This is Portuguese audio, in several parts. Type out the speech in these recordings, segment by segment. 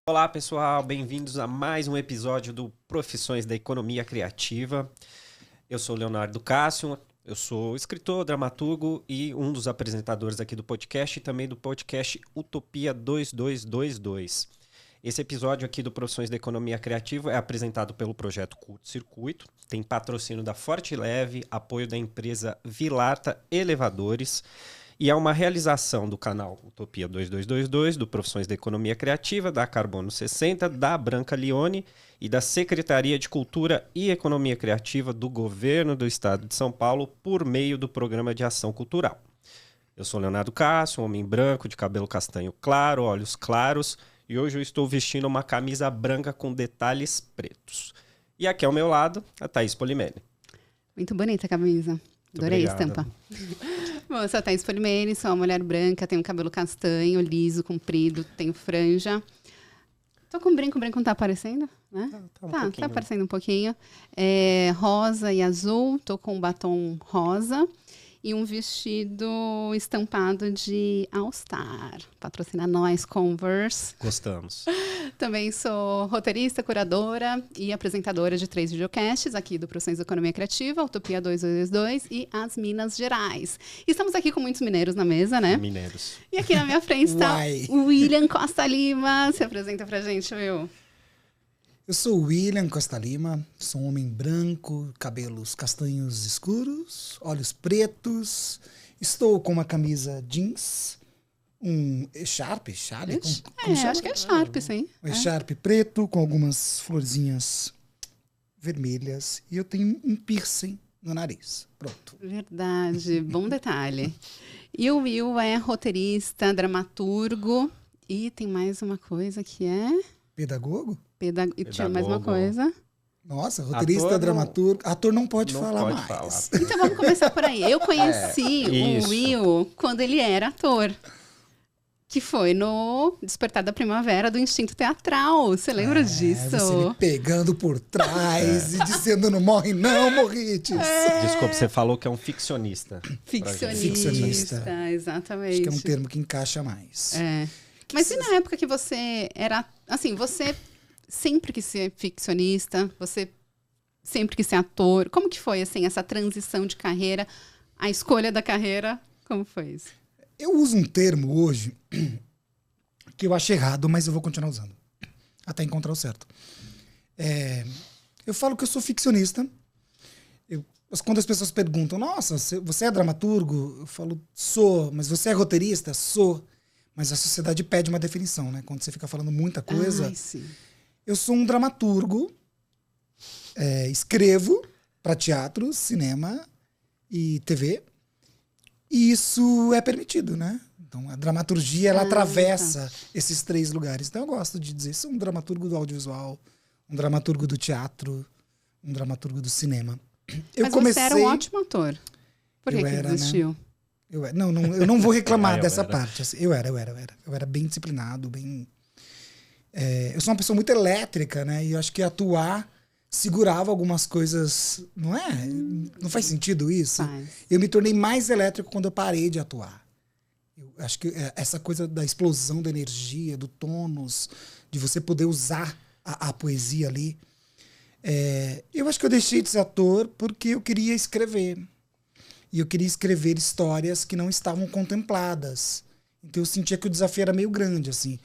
Olá pessoal, bem-vindos a mais um episódio do Profissões da Economia Criativa. Eu sou Leonardo Cássio, eu sou escritor, dramaturgo e um dos apresentadores aqui do podcast e também do podcast Utopia 2222. Esse episódio aqui do Profissões da Economia Criativa é apresentado pelo projeto Curto Circuito, tem patrocínio da Forte Leve, apoio da empresa Vilarta Elevadores, e é uma realização do canal Utopia 2222, do Profissões da Economia Criativa, da Carbono 60, da Branca Lione e da Secretaria de Cultura e Economia Criativa do Governo do Estado de São Paulo por meio do Programa de Ação Cultural. Eu sou Leonardo Cássio, um homem branco, de cabelo castanho claro, olhos claros, e hoje eu estou vestindo uma camisa branca com detalhes pretos. E aqui ao meu lado, a Thaís Polimene. Muito bonita a camisa. Adorei a estampa. Bom, eu sou a Thaís Polimene, sou uma mulher branca, tenho cabelo castanho, liso, comprido, tenho franja. Tô com brinco, o brinco não tá aparecendo, né? Tá aparecendo um pouquinho. Rosa e azul, tô com um batom rosa e um vestido estampado de All Star. Patrocina nós, Converse. Gostamos. Também sou roteirista, curadora e apresentadora de 3 videocasts aqui do Profissões da Economia Criativa, Utopia 2222 e As Minas Gerais. E estamos aqui com muitos mineiros na mesa, né? Mineiros. E aqui na minha frente está o William Costa Lima. Se apresenta pra gente, Will. Eu sou o William Costa Lima, sou um homem branco, cabelos castanhos escuros, olhos pretos, estou com uma camisa jeans, um echarpe, acho que é Sharp, sim. Um echarpe preto com algumas florzinhas vermelhas e eu tenho um piercing no nariz. Pronto. Verdade, bom detalhe. E o Will é roteirista, dramaturgo e tem mais uma coisa que é... Pedagogo? E tinha mais uma coisa. Nossa, roteirista, dramaturgo. Ator não pode falar mais. Então vamos começar por aí. Eu conheci o Will quando ele era ator. Que foi no Despertar da Primavera do Instinto Teatral. Você lembra disso? Você me pegando por trás e dizendo não morre não, Morrites. Desculpa, você falou que é um ficcionista. Ficcionista, exatamente. Acho que é um termo que encaixa mais. Mas e na época que você era... Assim, você sempre quis ser ficcionista, você sempre quis ser ator. Como que foi, assim, essa transição de carreira, a escolha da carreira? Como foi isso? Eu uso um termo hoje que eu acho errado, mas eu vou continuar usando. Até encontrar o certo. Eu falo que eu sou ficcionista. Quando as pessoas perguntam, nossa, você é dramaturgo? Eu falo, sou. Mas você é roteirista? Sou. Mas a sociedade pede uma definição, né? Quando você fica falando muita coisa. Ai, sim. Eu sou um dramaturgo, escrevo para teatro, cinema e TV. E isso é permitido, né? Então, a dramaturgia, ela atravessa esses 3 lugares. Então, eu gosto de dizer, sou um dramaturgo do audiovisual, um dramaturgo do teatro, um dramaturgo do cinema. Você era um ótimo ator. Por que desistiu? Né? Eu não vou reclamar dessa parte. Assim, eu era bem disciplinado, bem... eu sou uma pessoa muito elétrica, né? E eu acho que atuar segurava algumas coisas, não é? Não faz sentido isso? Eu me tornei mais elétrico quando eu parei de atuar. Eu acho que essa coisa da explosão da energia, do tônus, de você poder usar a poesia ali. Eu acho que eu deixei de ser ator porque eu queria escrever. E eu queria escrever histórias que não estavam contempladas. Então eu sentia que o desafio era meio grande, assim.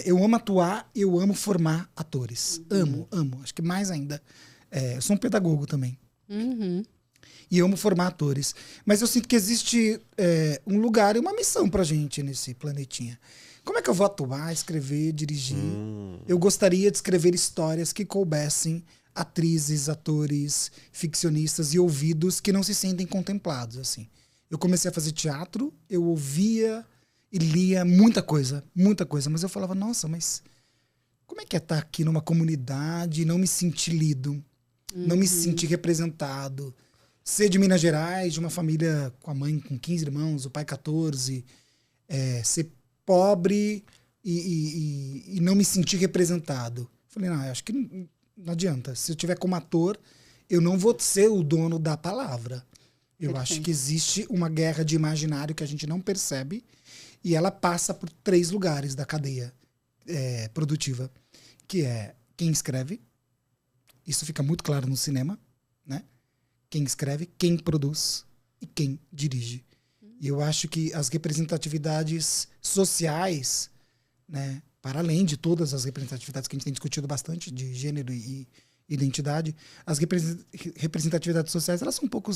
Eu amo atuar, eu amo formar atores. Amo. Acho que mais ainda. Eu sou um pedagogo também. E eu amo formar atores. Mas eu sinto que existe um lugar e uma missão pra gente nesse planetinha. Como é que eu vou atuar, escrever, dirigir? Eu gostaria de escrever histórias que coubessem atrizes, atores, ficcionistas e ouvidos que não se sentem contemplados, assim. Eu comecei a fazer teatro, eu ouvia e lia muita coisa, mas eu falava, nossa, mas como é que é estar aqui numa comunidade e não me sentir lido, não me sentir representado, ser de Minas Gerais, de uma família com a mãe com 15 irmãos, o pai 14, ser pobre e não me sentir representado. Falei, não, eu acho que não adianta. Se eu tiver como ator, eu não vou ser o dono da palavra. Eu acho que existe uma guerra de imaginário que a gente não percebe e ela passa por 3 lugares da cadeia produtiva, que é quem escreve, isso fica muito claro no cinema, né? Quem escreve, quem produz e quem dirige. E eu acho que as representatividades sociais, né, para além de todas as representatividades que a gente tem discutido bastante, de gênero e identidade, as representatividades sociais, elas são pouco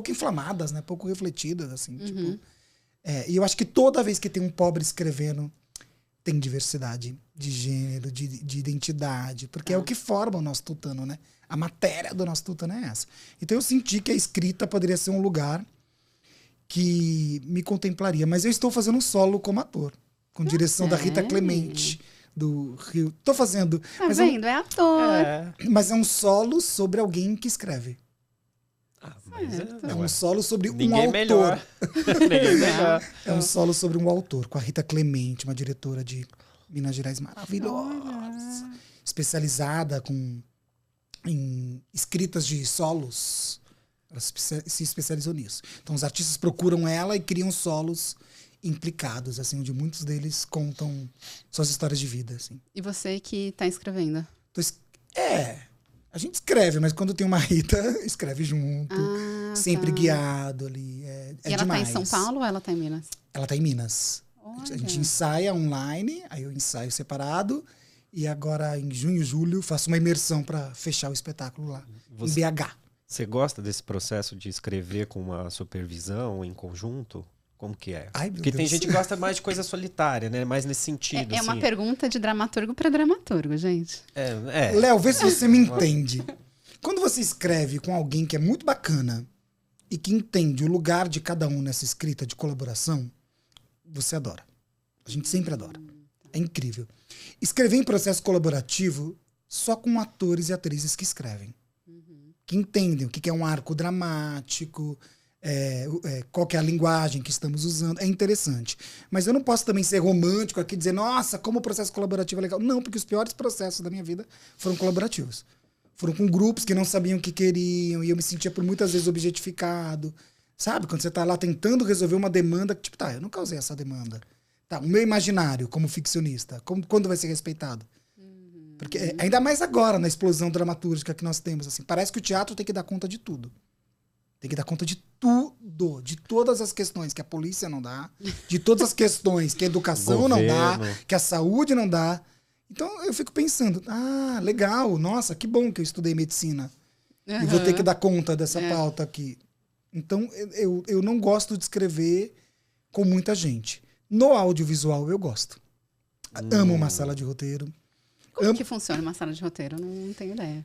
inflamadas, né? Pouco refletidas, assim. Tipo, e eu acho que toda vez que tem um pobre escrevendo, tem diversidade de gênero, de identidade, porque é o que forma o nosso tutano, né? A matéria do nosso tutano é essa. Então eu senti que a escrita poderia ser um lugar que me contemplaria. Mas eu estou fazendo um solo como ator, com direção da Rita Clemente, do Rio. Tô fazendo. Tá vendo? É ator. Mas é um solo sobre alguém que escreve. É um solo sobre um autor. Melhor. Ninguém melhor. É um solo sobre um autor, com a Rita Clemente, uma diretora de Minas Gerais maravilhosa, especializada em escritas de solos. Ela se especializou nisso. Então os artistas procuram ela e criam solos implicados, assim, onde muitos deles contam suas histórias de vida, assim. E você que tá escrevendo? A gente escreve, mas quando tem uma Rita, escreve junto, sempre guiado ali. E ela demais. tá em São Paulo ou ela tá em Minas? Ela tá em Minas. Olha. A gente ensaia online, aí eu ensaio separado, e agora em junho, julho, faço uma imersão para fechar o espetáculo lá, em BH. Você gosta desse processo de escrever com uma supervisão em conjunto? Como que é? Ai, Porque tem gente que gosta mais de coisa solitária, né? Mais nesse sentido. É uma pergunta de dramaturgo para dramaturgo, gente. Léo, vê se você me entende. Quando você escreve com alguém que é muito bacana e que entende o lugar de cada um nessa escrita de colaboração, você adora. A gente sempre adora. É incrível. Escrever em processo colaborativo só com atores e atrizes que escrevem. Que entendem o que é um arco dramático, qual que é a linguagem que estamos usando. É interessante. Mas eu não posso também ser romântico aqui e dizer, nossa, como o processo colaborativo é legal. Não, porque os piores processos da minha vida foram colaborativos. Foram com grupos que não sabiam o que queriam e eu me sentia por muitas vezes objetificado. Sabe? Quando você tá lá tentando resolver uma demanda, tipo, eu não causei essa demanda. Tá, o meu imaginário como ficcionista, quando vai ser respeitado? Porque ainda mais agora, na explosão dramatúrgica que nós temos, assim, parece que o teatro tem que dar conta de tudo. Tem que dar conta de tudo, de todas as questões que a polícia não dá, de todas as questões que a educação não dá, que a saúde não dá. Então eu fico pensando, legal, nossa, que bom que eu estudei medicina. E vou ter que dar conta dessa pauta aqui. Então eu não gosto de escrever com muita gente. No audiovisual eu gosto. Amo uma sala de roteiro. Como que funciona uma sala de roteiro? Eu não tenho ideia.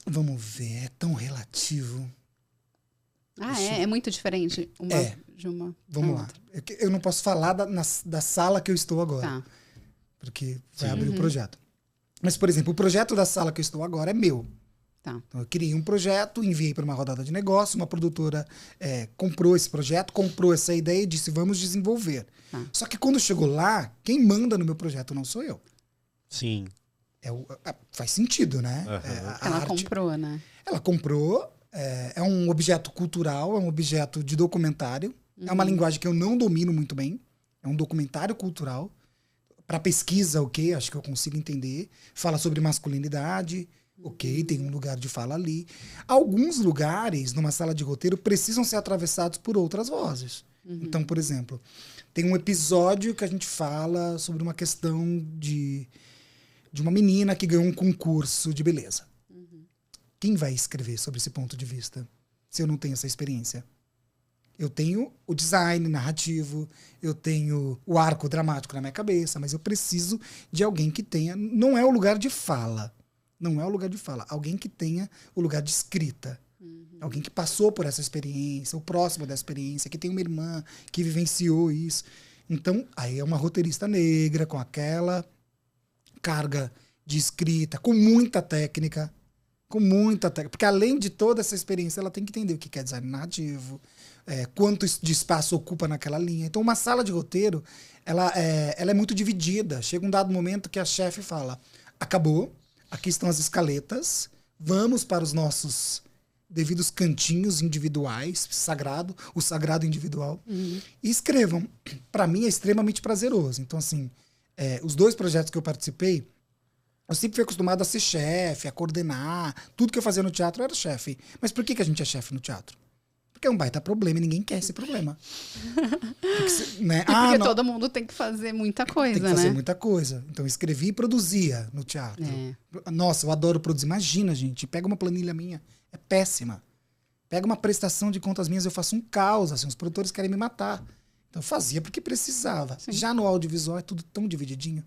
Vamos ver, é tão relativo. É muito diferente de uma. Vamos lá. Eu não posso falar da sala que eu estou agora. Tá. Porque vai abrir o projeto. Mas, por exemplo, o projeto da sala que eu estou agora é meu. Tá. Então, eu criei um projeto, enviei para uma rodada de negócio, uma produtora comprou esse projeto, comprou essa ideia e disse, vamos desenvolver. Tá. Só que quando chegou lá, quem manda no meu projeto não sou eu. Sim. Faz sentido, né? Ela comprou, né? Ela comprou, é um objeto cultural, é um objeto de documentário, é uma linguagem que eu não domino muito bem, é um documentário cultural. Para pesquisa, ok, acho que eu consigo entender. Fala sobre masculinidade, ok, tem um lugar de fala ali. Alguns lugares, numa sala de roteiro, precisam ser atravessados por outras vozes. Então, por exemplo, tem um episódio que a gente fala sobre uma questão de uma menina que ganhou um concurso de beleza. Quem vai escrever sobre esse ponto de vista, se eu não tenho essa experiência? Eu tenho o design narrativo, eu tenho o arco dramático na minha cabeça, mas eu preciso de alguém que tenha... Não é o lugar de fala. Não é o lugar de fala. Alguém que tenha o lugar de escrita. Alguém que passou por essa experiência, o próximo dessa experiência, que tem uma irmã que vivenciou isso. Então, aí é uma roteirista negra, com aquela carga de escrita, com muita técnica. Porque além de toda essa experiência, ela tem que entender o que é design narrativo, quanto de espaço ocupa naquela linha. Então, uma sala de roteiro, ela é muito dividida. Chega um dado momento que a chefe fala, acabou, aqui estão as escaletas, vamos para os nossos devidos cantinhos individuais, o sagrado individual, e escrevam. Para mim é extremamente prazeroso. Então, assim, os 2 projetos que eu participei, eu sempre fui acostumado a ser chefe, a coordenar. Tudo que eu fazia no teatro eu era chefe. Mas por que a gente é chefe no teatro? Porque é um baita problema e ninguém quer esse problema. Porque, né? Porque todo mundo tem que fazer muita coisa, tem que fazer muita coisa. Então eu escrevi e produzia no teatro. Nossa, eu adoro produzir. Imagina, gente, pega uma planilha minha, é péssima. Pega uma prestação de contas minhas, eu faço um caos, assim, os produtores querem me matar. Então eu fazia porque precisava. Sim. Já no audiovisual é tudo tão divididinho.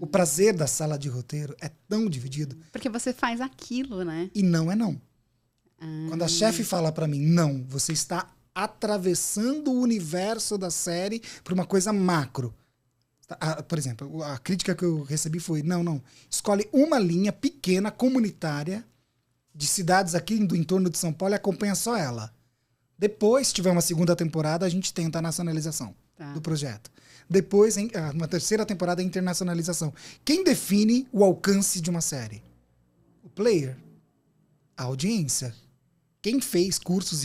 O prazer da sala de roteiro é tão dividido. Porque você faz aquilo, né? E não é não. Quando a chefe fala pra mim, não, você está atravessando o universo da série para uma coisa macro. Por exemplo, a crítica que eu recebi foi, não, escolhe uma linha pequena, comunitária, de cidades aqui do entorno de São Paulo e acompanha só ela. Depois, se tiver uma segunda temporada, a gente tenta a nacionalização do projeto. Depois, uma terceira temporada, a internacionalização. Quem define o alcance de uma série? O player. A audiência. Quem fez cursos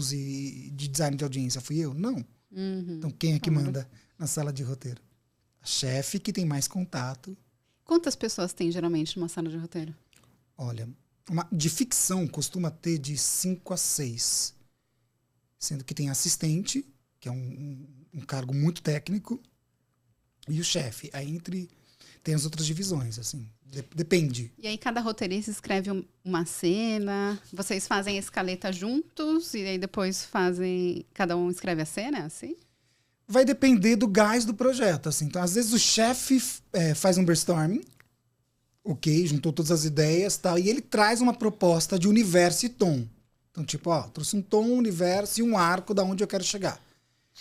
de design de audiência? Fui eu? Não. Então, quem é que manda na sala de roteiro? A chefe que tem mais contato. Quantas pessoas tem, geralmente, numa sala de roteiro? Olha, de ficção costuma ter de 5 a 6. Sendo que tem assistente, que é um cargo muito técnico, e o chefe. Aí tem as outras divisões, assim. Depende. E aí cada roteirista escreve uma cena, vocês fazem a escaleta juntos, e aí depois cada um escreve a cena, assim? Vai depender do gás do projeto, assim. Então, às vezes o chefe faz um brainstorming, juntou todas as ideias, tal, e ele traz uma proposta de universo e tom. Então, tipo, trouxe um tom, um universo e um arco da onde eu quero chegar.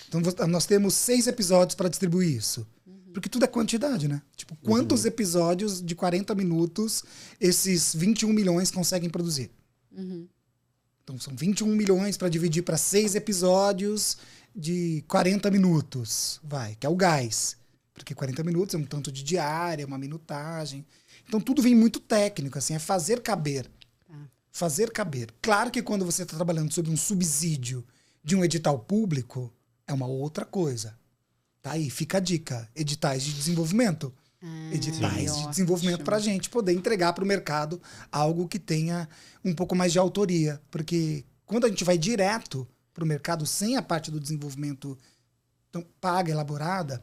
Então, nós temos 6 episódios para distribuir isso. Porque tudo é quantidade, né? Tipo, quantos episódios de 40 minutos esses 21 milhões conseguem produzir? Então, são 21 milhões para dividir para 6 episódios de 40 minutos. Que é o gás. Porque 40 minutos é um tanto de diária, uma minutagem. Então, tudo vem muito técnico, assim, é fazer caber. Fazer caber. Claro que quando você está trabalhando sobre um subsídio de um edital público, é uma outra coisa. Tá aí, fica a dica. Editais de desenvolvimento. Editais de desenvolvimento para a gente poder entregar para o mercado algo que tenha um pouco mais de autoria. Porque quando a gente vai direto para o mercado sem a parte do desenvolvimento paga, elaborada,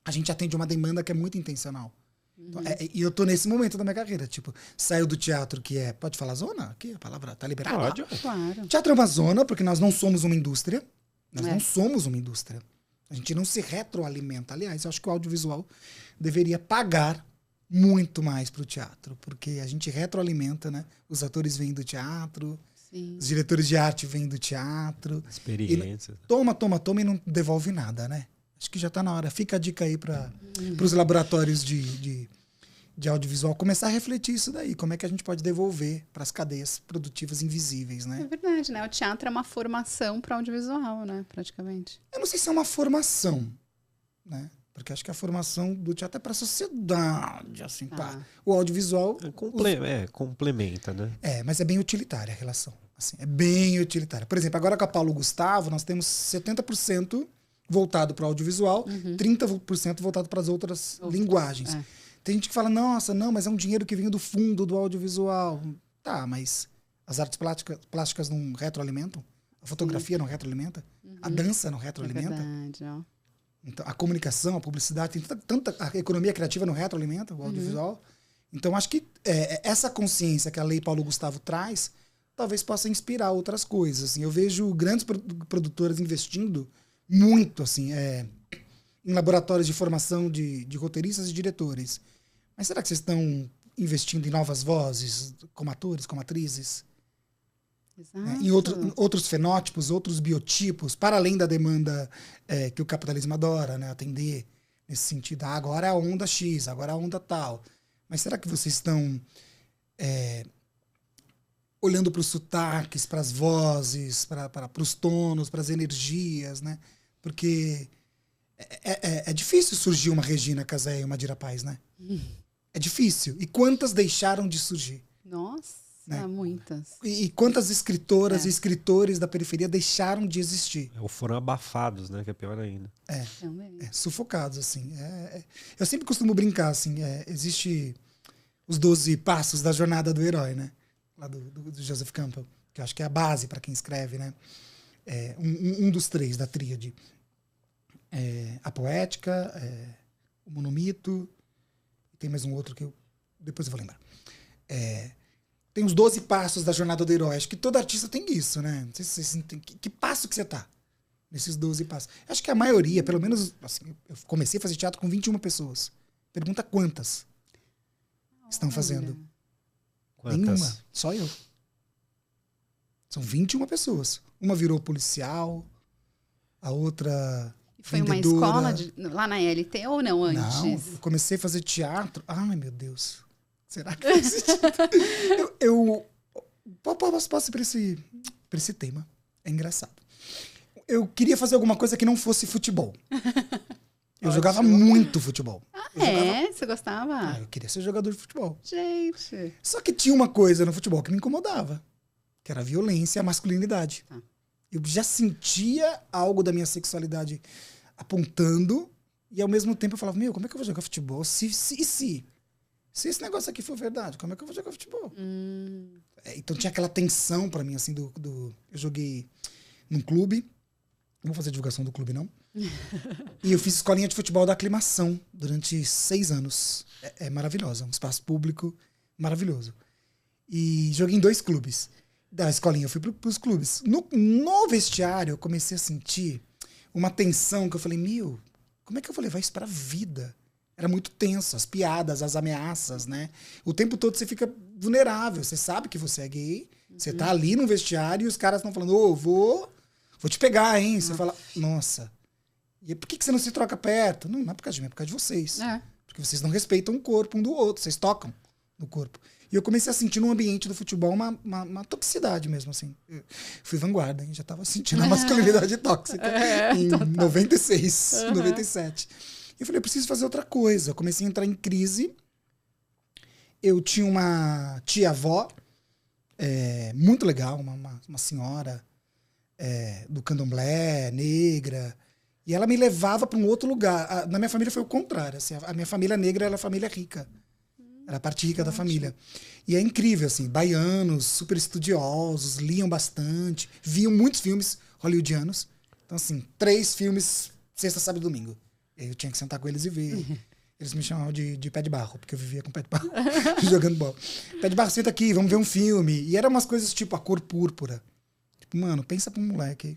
a gente atende uma demanda que é muito intencional. Então, e eu tô nesse momento da minha carreira, tipo, saiu do teatro que pode falar zona? Aqui a palavra tá liberada. Pode. Claro. Teatro é uma zona, porque nós não somos uma indústria. Nós não somos uma indústria. A gente não se retroalimenta. Aliás, eu acho que o audiovisual deveria pagar muito mais pro teatro, porque a gente retroalimenta, né? Os atores vêm do teatro, os diretores de arte vêm do teatro. Experiência. Toma e não devolve nada, né? Acho que já está na hora. Fica a dica aí para os laboratórios de audiovisual começar a refletir isso daí. Como é que a gente pode devolver para as cadeias produtivas invisíveis, né? É verdade, né? O teatro é uma formação para audiovisual, né? Praticamente. Eu não sei se é uma formação, né? Porque acho que a formação do teatro é para a sociedade, assim, pá. O audiovisual... Complementa, né? Mas é bem utilitária a relação. Assim, é bem utilitária. Por exemplo, agora com a Paulo Gustavo, nós temos 70% voltado para o audiovisual, 30% voltado para as outras linguagens. Tem gente que fala, nossa, não, mas é um dinheiro que vem do fundo do audiovisual. Tá, mas as artes plásticas não retroalimentam? A fotografia não retroalimenta? A dança não retroalimenta? É verdade, ó. Então, a comunicação, a publicidade, tem tanta a economia criativa não retroalimenta o audiovisual. Então, acho que essa consciência que a Lei Paulo Gustavo traz talvez possa inspirar outras coisas. Assim. Eu vejo grandes produtoras investindo muito assim, em laboratórios de formação de roteiristas e diretores. Mas será que vocês estão investindo em novas vozes, como atores, como atrizes? Exato. Em outros fenótipos, outros biotipos, para além da demanda que o capitalismo adora, né, atender nesse sentido. Agora é a onda X, agora é a onda tal. Mas será que vocês estão olhando para os sotaques, para as vozes, para os tonos, para as energias, né? Porque é difícil surgir uma Regina Casé e uma Dira Paz, né? É difícil. E quantas deixaram de surgir? Nossa, né? muitas. E quantas escritoras e escritores da periferia deixaram de existir? Ou foram abafados, né? Que é pior ainda. Também. Sufocados, assim. Eu sempre costumo brincar, assim, existe os 12 passos da jornada do herói, né? Lá do Joseph Campbell, que eu acho que é a base para quem escreve, né? Um dos 3 da tríade. A poética, o monomito, e tem mais um outro que depois eu vou lembrar. Tem os 12 passos da jornada do herói. Acho que todo artista tem isso, né? Não sei se vocês entendem. Que passo que você tá nesses 12 passos? Acho que a maioria, pelo menos, assim, eu comecei a fazer teatro com 21 pessoas. Pergunta quantas estão fazendo? Quantas? Nenhuma. Só eu. São 21 pessoas. Uma virou policial, a outra Foi uma vendedora. escola lá na LT ou não antes? Não, eu comecei a fazer teatro. Ai, meu Deus. Será que faz sentido? eu posso ir pra esse tema. É engraçado. Eu queria fazer alguma coisa que não fosse futebol. Eu jogava muito futebol. Você gostava? Eu queria ser jogador de futebol. Gente. Só que tinha uma coisa no futebol que me incomodava, que era a violência e a masculinidade. Eu já sentia algo da minha sexualidade apontando, e ao mesmo tempo eu falava, como é que eu vou jogar futebol? Se esse negócio aqui for verdade, como é que eu vou jogar futebol? Então tinha aquela tensão pra mim, assim, eu joguei num clube, não vou fazer divulgação do clube, não. E eu fiz escolinha de futebol da Aclimação durante 6 anos. É maravilhosa, um espaço público maravilhoso. E joguei em 2 clubes. Da escolinha eu fui pros clubes. No vestiário eu comecei a sentir uma tensão que eu falei, como é que eu vou levar isso pra vida? Era muito tenso, as piadas, as ameaças, né? O tempo todo você fica vulnerável, você sabe que você é gay, você tá ali no vestiário e os caras estão falando, vou te pegar, hein? Você fala, nossa, e por que você não se troca perto? Não é por causa de mim, é por causa de vocês. Porque vocês não respeitam o corpo um do outro, vocês tocam no corpo. E eu comecei a sentir no ambiente do futebol uma toxicidade mesmo, assim. Eu fui vanguarda, hein? Já tava sentindo a masculinidade tóxica em 96, 97. Eu falei, eu preciso fazer outra coisa. Eu comecei a entrar em crise. Eu tinha uma tia-avó muito legal, uma senhora do candomblé, negra. E ela me levava para um outro lugar. Na minha família foi o contrário. Assim, a minha família negra era a família rica. Era a parte rica da família. E é incrível, assim, baianos, super estudiosos, liam bastante, viam muitos filmes hollywoodianos. Então, assim, 3 filmes, sexta, sábado e domingo. Eu tinha que sentar com eles e ver. Eles me chamavam de pé de barro, porque eu vivia com pé de barro, jogando bola. Pé de barro, senta aqui, vamos ver um filme. E eram umas coisas tipo A Cor Púrpura. Tipo, mano, pensa pra um moleque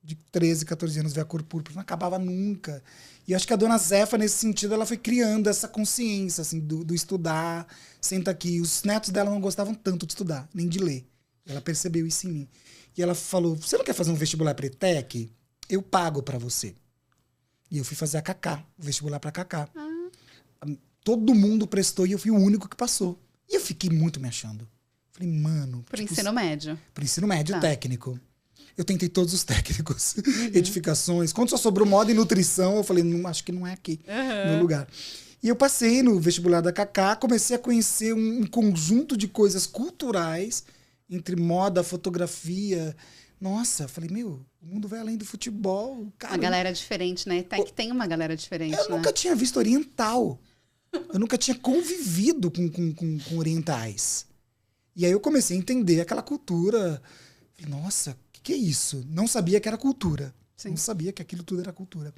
de 13, 14 anos ver A Cor Púrpura. Não acabava nunca. E eu acho que a dona Zefa, nesse sentido, ela foi criando essa consciência, assim, do estudar. Senta aqui. Os netos dela não gostavam tanto de estudar, nem de ler. Ela percebeu isso em mim. E ela falou, você não quer fazer um vestibular pra ETEC? Eu pago pra você. E eu fui fazer a Cacá, o vestibular pra Cacá. Todo mundo prestou e eu fui o único que passou. E eu fiquei muito me achando. Falei, mano... Pro ensino médio. Pro ensino médio técnico. Eu tentei todos os técnicos, edificações. Quando só sobrou moda e nutrição, eu falei, acho que não é aqui, meu lugar. E eu passei no vestibular da Cacá, comecei a conhecer um conjunto de coisas culturais, entre moda, fotografia. Nossa, falei, o mundo vai além do futebol. Cara, uma galera diferente, né? Até que tem uma galera diferente, eu nunca tinha visto oriental. Eu nunca tinha convivido com orientais. E aí eu comecei a entender aquela cultura. Falei, nossa, o que é isso? Não sabia que era cultura. Sim. Não sabia que aquilo tudo era cultura.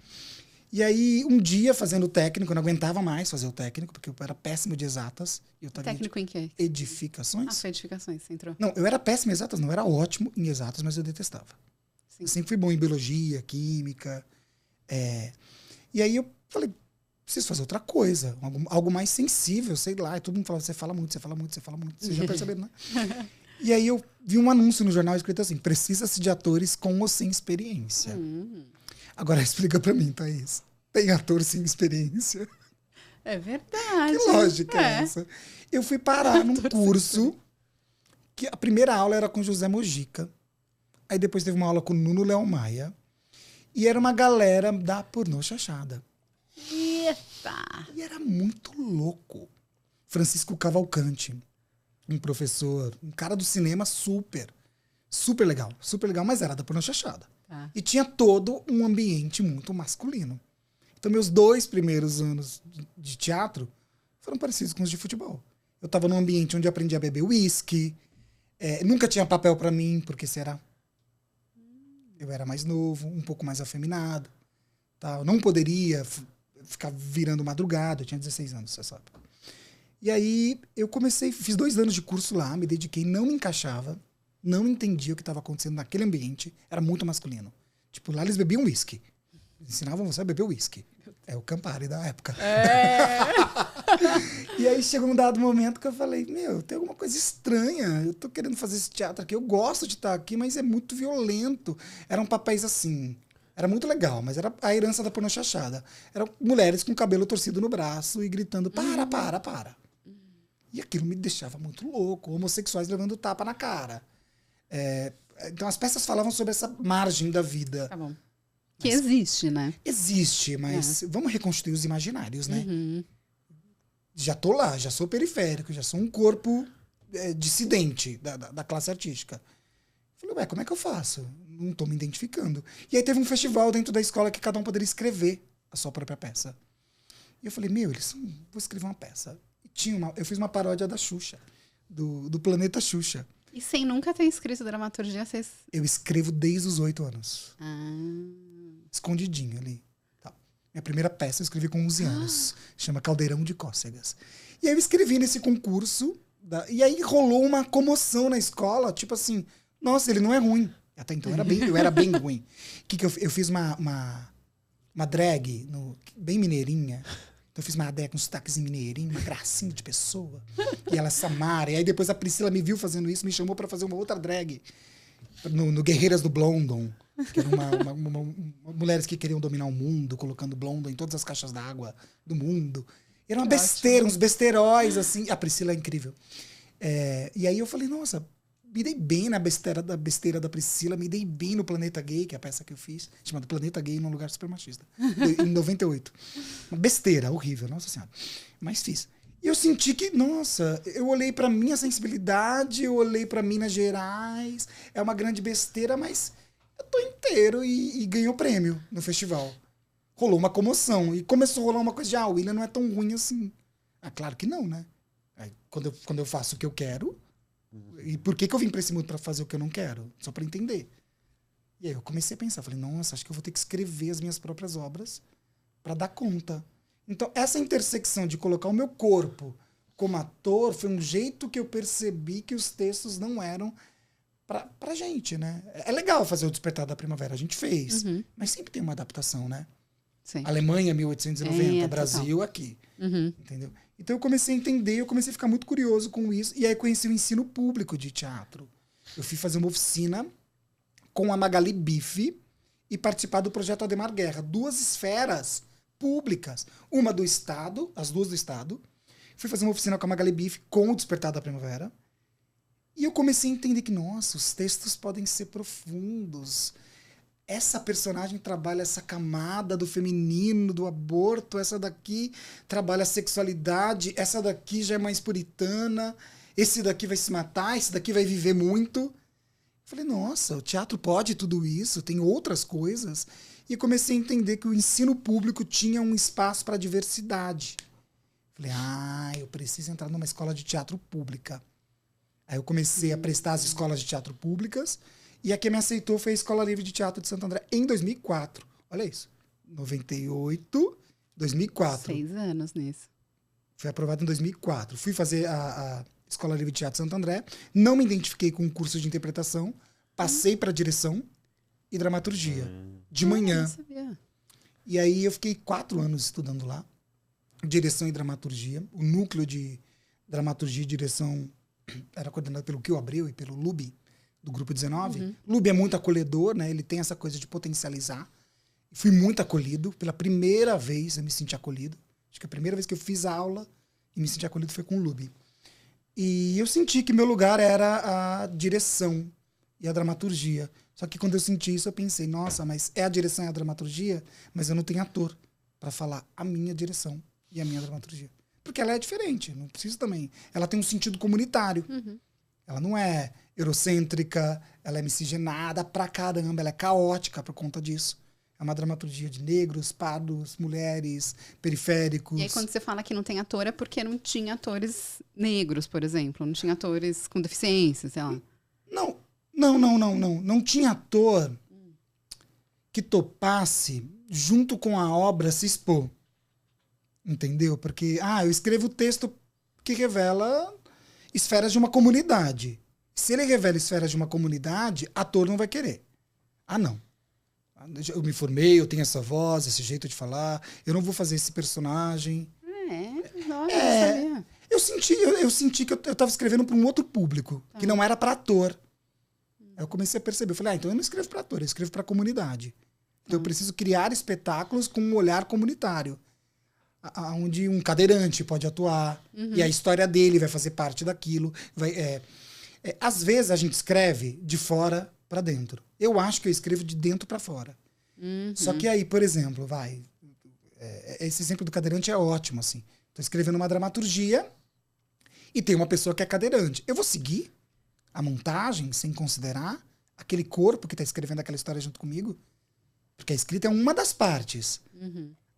E aí, um dia, fazendo o técnico, eu não aguentava mais fazer o técnico, porque eu era péssimo de exatas. Eu Técnico em quê? Edificações. Foi edificações, você entrou. Não, eu era péssimo em exatas, não. Eu era ótimo em exatas, mas eu detestava. Sim. Eu sempre fui bom em biologia, química. E aí eu falei, preciso fazer outra coisa. Algo mais sensível, sei lá. E todo mundo falava, você fala muito, você fala muito, você fala muito. Vocês já perceberam, né? E aí eu vi um anúncio no jornal escrito assim, precisa-se de atores com ou sem experiência. Agora explica pra mim, Thaís. Tem ator sem experiência? É verdade. Que lógica é essa? Eu fui parar num curso que a primeira aula era com José Mojica. Aí depois teve uma aula com Nuno Léo Maia. E era uma galera da pornô chanchada. Eita! E era muito louco. Francisco Cavalcante, um professor, um cara do cinema super legal, mas era da pornô chanchada. Tá. E tinha todo um ambiente muito masculino. Então, meus 2 primeiros anos de teatro foram parecidos com os de futebol. Eu estava num ambiente onde eu aprendi a beber uísque. Nunca tinha papel para mim, porque eu era mais novo, um pouco mais afeminado. Tá? Eu não poderia ficar virando madrugada. Eu tinha 16 anos, você sabe. E aí, eu fiz 2 anos de curso lá, me dediquei, não me encaixava. Não entendia o que estava acontecendo naquele ambiente. Era muito masculino. Tipo, lá eles bebiam uísque. Ensinavam você a beber uísque. É o Campari da época. E aí chegou um dado momento que eu falei, tem alguma coisa estranha. Eu tô querendo fazer esse teatro aqui. Eu gosto de estar aqui, mas é muito violento. Eram papéis assim. Era muito legal, mas era a herança da pornô chanchada. Eram mulheres com cabelo torcido no braço e gritando, para. E aquilo me deixava muito louco. Homossexuais levando tapa na cara. Então as peças falavam sobre essa margem da vida. Tá bom. Que existe, né? Existe, mas vamos reconstruir os imaginários, né? Já tô lá, já sou periférico, já sou um corpo dissidente da classe artística. Falei, como é que eu faço? Não tô me identificando. E aí teve um festival dentro da escola que cada um poderia escrever a sua própria peça. E eu falei, vou escrever uma peça. E eu fiz uma paródia da Xuxa, do Planeta Xuxa. E sem nunca ter escrito dramaturgia, vocês... Eu escrevo desde os 8 anos. Ah. Escondidinho ali. Tá. Minha primeira peça eu escrevi com 11 anos. Chama Caldeirão de Cócegas. E aí eu escrevi nesse concurso. E aí rolou uma comoção na escola. Tipo assim, nossa, ele não é ruim. Até então eu era bem ruim. Que eu fiz uma drag bem mineirinha. Então eu fiz uma drag com sotaquezinho mineirinho, uma gracinha de pessoa. E ela, Samara. E aí depois a Priscila me viu fazendo isso, me chamou pra fazer uma outra drag. No Guerreiras do Blondon. Que eram mulheres que queriam dominar o mundo, colocando Blondon em todas as caixas d'água do mundo. Era uma besteira, uns besteiróis, assim. A Priscila é incrível. E aí eu falei, nossa, me dei bem na besteira da Priscila, me dei bem no Planeta Gay, que é a peça que eu fiz, chamada Planeta Gay num lugar super machista, em 98. Uma besteira, horrível, nossa senhora. Mas fiz. E eu senti que, nossa, eu olhei pra minha sensibilidade, eu olhei pra Minas Gerais, é uma grande besteira, mas eu tô inteiro e ganhei o prêmio no festival. Rolou uma comoção e começou a rolar uma coisa de, o William não é tão ruim assim. Claro que não, né? Aí, quando eu faço o que eu quero, e por que eu vim pra esse mundo pra fazer o que eu não quero? Só pra entender. E aí eu comecei a pensar, falei, nossa, acho que eu vou ter que escrever as minhas próprias obras pra dar conta. Então, essa intersecção de colocar o meu corpo como ator foi um jeito que eu percebi que os textos não eram pra gente, né? É legal fazer o Despertar da Primavera, a gente fez, mas sempre tem uma adaptação, né? Sim. Alemanha, 1890, Brasil, total. aqui. Entendeu? Então eu comecei a entender, eu comecei a ficar muito curioso com isso, e aí conheci o ensino público de teatro. Eu fui fazer uma oficina com a Magali Bife e participar do projeto Ademar Guerra. 2 esferas públicas. Uma do Estado, as 2 do Estado. Fui fazer uma oficina com a Magali Bife com o Despertar da Primavera. E eu comecei a entender que, nossa, os textos podem ser profundos. Essa personagem trabalha essa camada do feminino, do aborto. Essa daqui trabalha a sexualidade. Essa daqui já é mais puritana. Esse daqui vai se matar. Esse daqui vai viver muito. Eu falei, nossa, o teatro pode tudo isso. Tem outras coisas. E comecei a entender que o ensino público tinha um espaço para diversidade. Falei, eu preciso entrar numa escola de teatro pública. Aí eu comecei a prestar as escolas de teatro públicas. E a que me aceitou foi a Escola Livre de Teatro de Santo André, em 2004. Olha isso. 98, 2004. 6 anos nisso. Fui aprovado em 2004. Fui fazer a Escola Livre de Teatro Santo André. Não me identifiquei com o curso de interpretação. Passei para direção e dramaturgia. De manhã. Não sabia. E aí eu fiquei 4 anos estudando lá. Direção e dramaturgia. O núcleo de dramaturgia e direção era coordenado pelo Kio Abreu e pelo Lubi, do Grupo 19. Lubi é muito acolhedor, né? Ele tem essa coisa de potencializar. Fui muito acolhido. Pela primeira vez eu me senti acolhido. Acho que a primeira vez que eu fiz aula e me senti acolhido foi com o Lubi. E eu senti que meu lugar era a direção e a dramaturgia. Só que quando eu senti isso, eu pensei, nossa, mas é a direção e a dramaturgia, mas eu não tenho ator para falar a minha direção e a minha dramaturgia. Porque ela é diferente, não preciso também. Ela tem um sentido comunitário. Ela não é eurocêntrica, ela é miscigenada pra caramba, ela é caótica por conta disso. É uma dramaturgia de negros, pardos, mulheres, periféricos. E aí, quando você fala que não tem ator, é porque não tinha atores negros, por exemplo. Não tinha atores com deficiência, sei lá. Não tinha ator que topasse, junto com a obra, se expor. Entendeu? Porque, eu escrevo texto que revela esferas de uma comunidade. Se ele revela esferas de uma comunidade, ator não vai querer. Não. Eu me formei, eu tenho essa voz, esse jeito de falar, eu não vou fazer esse personagem. Não sabia. Eu senti que eu estava escrevendo para um outro público, que não era para ator. Aí eu comecei a perceber, eu falei, então eu não escrevo para ator, eu escrevo para comunidade. Então eu preciso criar espetáculos com um olhar comunitário, onde um cadeirante pode atuar, e a história dele vai fazer parte daquilo. Às vezes a gente escreve de fora para dentro. Eu acho que eu escrevo de dentro para fora. Só que aí, por exemplo, esse exemplo do cadeirante é ótimo, assim. Tô escrevendo uma dramaturgia e tem uma pessoa que é cadeirante. Eu vou seguir a montagem sem considerar aquele corpo que está escrevendo aquela história junto comigo? Porque a escrita é uma das partes.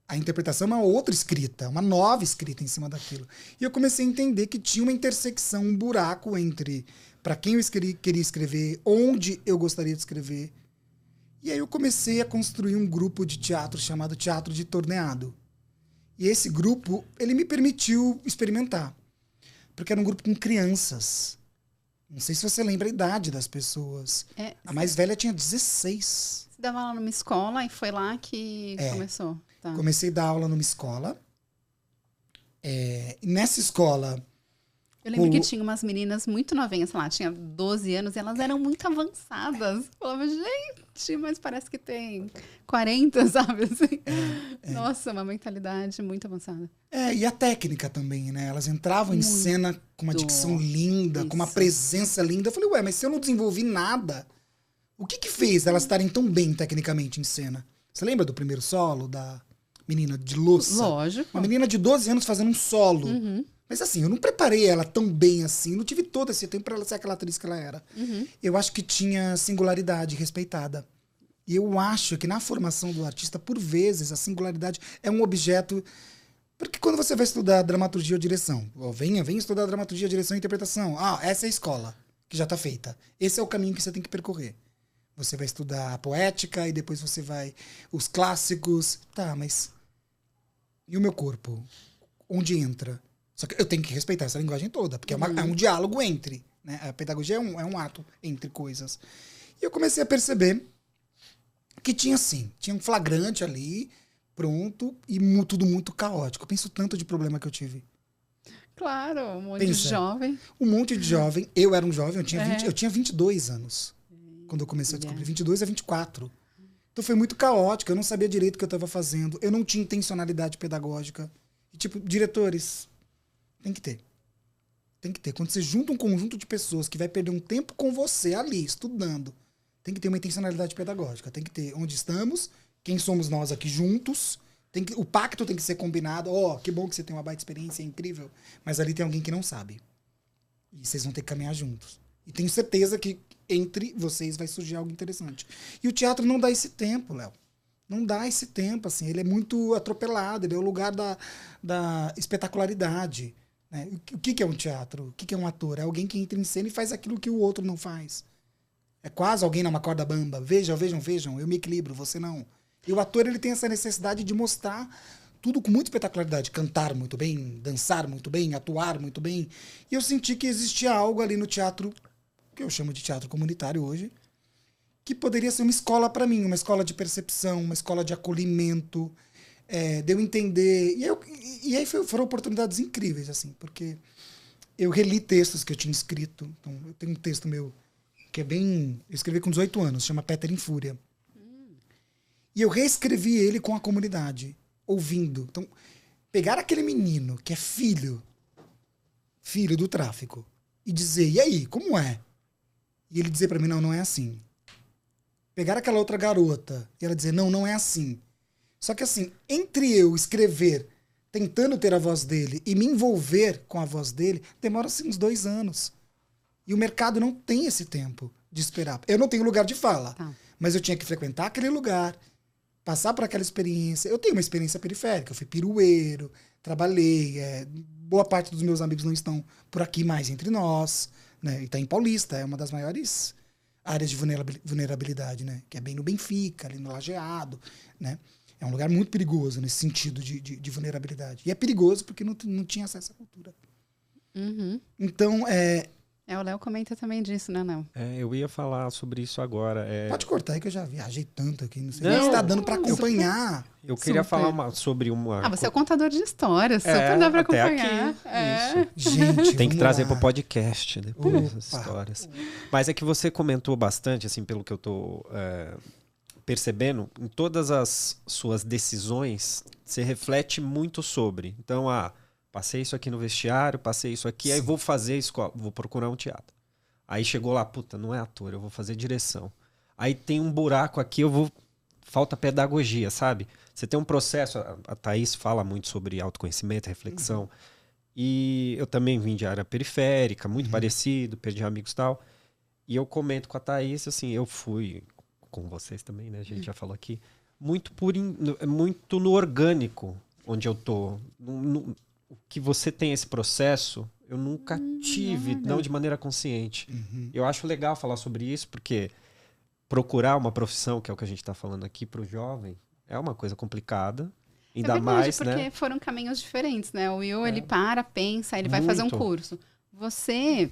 A interpretação é uma outra escrita, uma nova escrita em cima daquilo. E eu comecei a entender que tinha uma intersecção, um buraco entre para quem eu queria escrever, onde eu gostaria de escrever. E aí eu comecei a construir um grupo de teatro chamado Teatro de Torneado. E esse grupo, ele me permitiu experimentar. Porque era um grupo com crianças. Não sei se você lembra a idade das pessoas. A mais velha tinha 16. Você dava aula numa escola e foi lá que começou. Tá. Comecei a dar aula numa escola. E nessa escola... Eu lembro que tinha umas meninas muito novinhas, sei lá, tinha 12 anos e elas eram muito avançadas. Eu falava, gente, mas parece que tem 40, sabe? Assim. Nossa, uma mentalidade muito avançada. E a técnica também, né? Elas entravam em cena com uma dicção linda, com uma presença linda. Eu falei, mas se eu não desenvolvi nada, o que fez elas estarem tão bem tecnicamente em cena? Você lembra do primeiro solo da menina de louça? Lógico. Uma menina de 12 anos fazendo um solo. Mas assim, eu não preparei ela tão bem assim, não tive todo esse tempo para ela ser aquela atriz que ela era. Eu acho que tinha singularidade respeitada. E eu acho que na formação do artista, por vezes, a singularidade é um objeto... Porque quando você vai estudar dramaturgia ou direção, venha estudar dramaturgia, direção e interpretação. Essa é a escola que já está feita. Esse é o caminho que você tem que percorrer. Você vai estudar a poética e depois você vai... Os clássicos. Tá, mas... E o meu corpo? Onde entra? Só que eu tenho que respeitar essa linguagem toda, porque é um diálogo entre, né? A pedagogia é um ato entre coisas. E eu comecei a perceber que tinha um flagrante ali, pronto, e tudo muito caótico. Eu penso tanto de problema que eu tive. Claro, um monte de jovem. Um monte de jovem. Eu era um jovem, eu tinha 22 anos. Quando eu comecei a descobrir, 22 a 24. Então foi muito caótico, eu não sabia direito o que eu estava fazendo, eu não tinha intencionalidade pedagógica. E, diretores... Tem que ter. Tem que ter. Quando você junta um conjunto de pessoas que vai perder um tempo com você ali, estudando, tem que ter uma intencionalidade pedagógica. Tem que ter onde estamos, quem somos nós aqui juntos. O pacto tem que ser combinado. Que bom que você tem uma baita experiência, é incrível. Mas ali tem alguém que não sabe. E vocês vão ter que caminhar juntos. E tenho certeza que entre vocês vai surgir algo interessante. E o teatro não dá esse tempo, Léo. Não dá esse tempo, assim. Ele é muito atropelado. Ele é o lugar da espetacularidade. Né? O que é um teatro? O que é um ator? É alguém que entra em cena e faz aquilo que o outro não faz. É quase alguém numa corda bamba. Vejam, eu me equilibro, você não. E o ator, ele tem essa necessidade de mostrar tudo com muita espetacularidade. Cantar muito bem, dançar muito bem, atuar muito bem. E eu senti que existia algo ali no teatro, que eu chamo de teatro comunitário hoje, que poderia ser uma escola para mim, uma escola de percepção, uma escola de acolhimento, de eu entender. E aí foram oportunidades incríveis, assim, porque eu reli textos que eu tinha escrito. Então, eu tenho um texto meu que é bem... Eu escrevi com 18 anos, chama Peter em Fúria. E eu reescrevi ele com a comunidade, ouvindo. Então, pegar aquele menino que é filho do tráfico, e dizer, e aí, como é? E ele dizer para mim, não é assim. Pegar aquela outra garota e ela dizer, não é assim. Só que assim, entre eu escrever, tentando ter a voz dele e me envolver com a voz dele, demora assim uns 2 anos. E o mercado não tem esse tempo de esperar. Eu não tenho lugar de fala, mas eu tinha que frequentar aquele lugar, passar por aquela experiência. Eu tenho uma experiência periférica, eu fui pirueiro, trabalhei, boa parte dos meus amigos não estão por aqui mais entre nós, né? E tá em Paulista, é uma das maiores áreas de vulnerabilidade, né? Que é bem no Benfica, ali no Lajeado, né? É um lugar muito perigoso nesse sentido de vulnerabilidade. E é perigoso porque não tinha acesso à cultura. Uhum. Então, o Léo comenta também disso, né, Léo? Eu ia falar sobre isso agora. Pode cortar aí que eu já viajei tanto aqui. Não sei se tá dando pra acompanhar. Eu queria falar sobre uma... você é o contador de histórias. Super dá pra acompanhar. Aqui, isso. Gente, tem que trazer lá pro podcast depois essas histórias. Mas é que você comentou bastante, assim, pelo que eu tô percebendo, em todas as suas decisões, você reflete muito sobre. Então, passei isso aqui no vestiário, passei isso aqui, aí vou fazer escola, vou procurar um teatro. Aí chegou lá, não é ator, eu vou fazer direção. Aí tem um buraco aqui, falta pedagogia, sabe? Você tem um processo, a Thaís fala muito sobre autoconhecimento, reflexão, e eu também vim de área periférica, muito parecido, perdi amigos e tal, e eu comento com a Thaís, assim, eu fui, com vocês também, né, a gente já falou aqui, muito no orgânico, onde eu tô, que você tem esse processo, eu nunca tive, não de maneira consciente. Eu acho legal falar sobre isso, porque procurar uma profissão, que é o que a gente está falando aqui para o jovem, é uma coisa complicada. Ainda mais, porque né? Foram caminhos diferentes, né? O Will, ele pensa, ele vai fazer um curso. Você...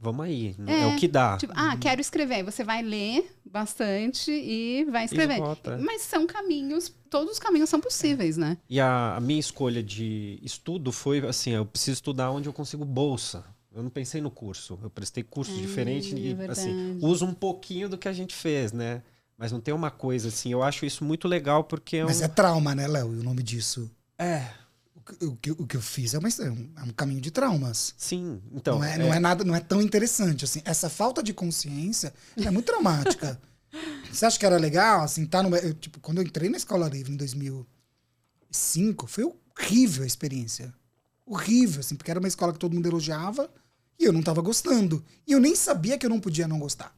Vamos aí, é o que dá. Tipo, quero escrever. Aí você vai ler bastante e vai escrever. Mas são caminhos, todos os caminhos são possíveis, né? E a minha escolha de estudo foi assim, eu preciso estudar onde eu consigo bolsa. Eu não pensei no curso. Eu prestei curso diferente e assim, uso um pouquinho do que a gente fez, né? Mas não tem uma coisa assim, eu acho isso muito legal porque... Mas é trauma, né, Léo? O nome disso. O que eu fiz é um caminho de traumas. Sim, então... Não é nada, não é tão interessante, assim. Essa falta de consciência é muito traumática. Você acha que era legal, assim, quando eu entrei na Escola Livre em 2005, foi horrível a experiência. Horrível, assim, porque era uma escola que todo mundo elogiava e eu não tava gostando. E eu nem sabia que eu não podia não gostar.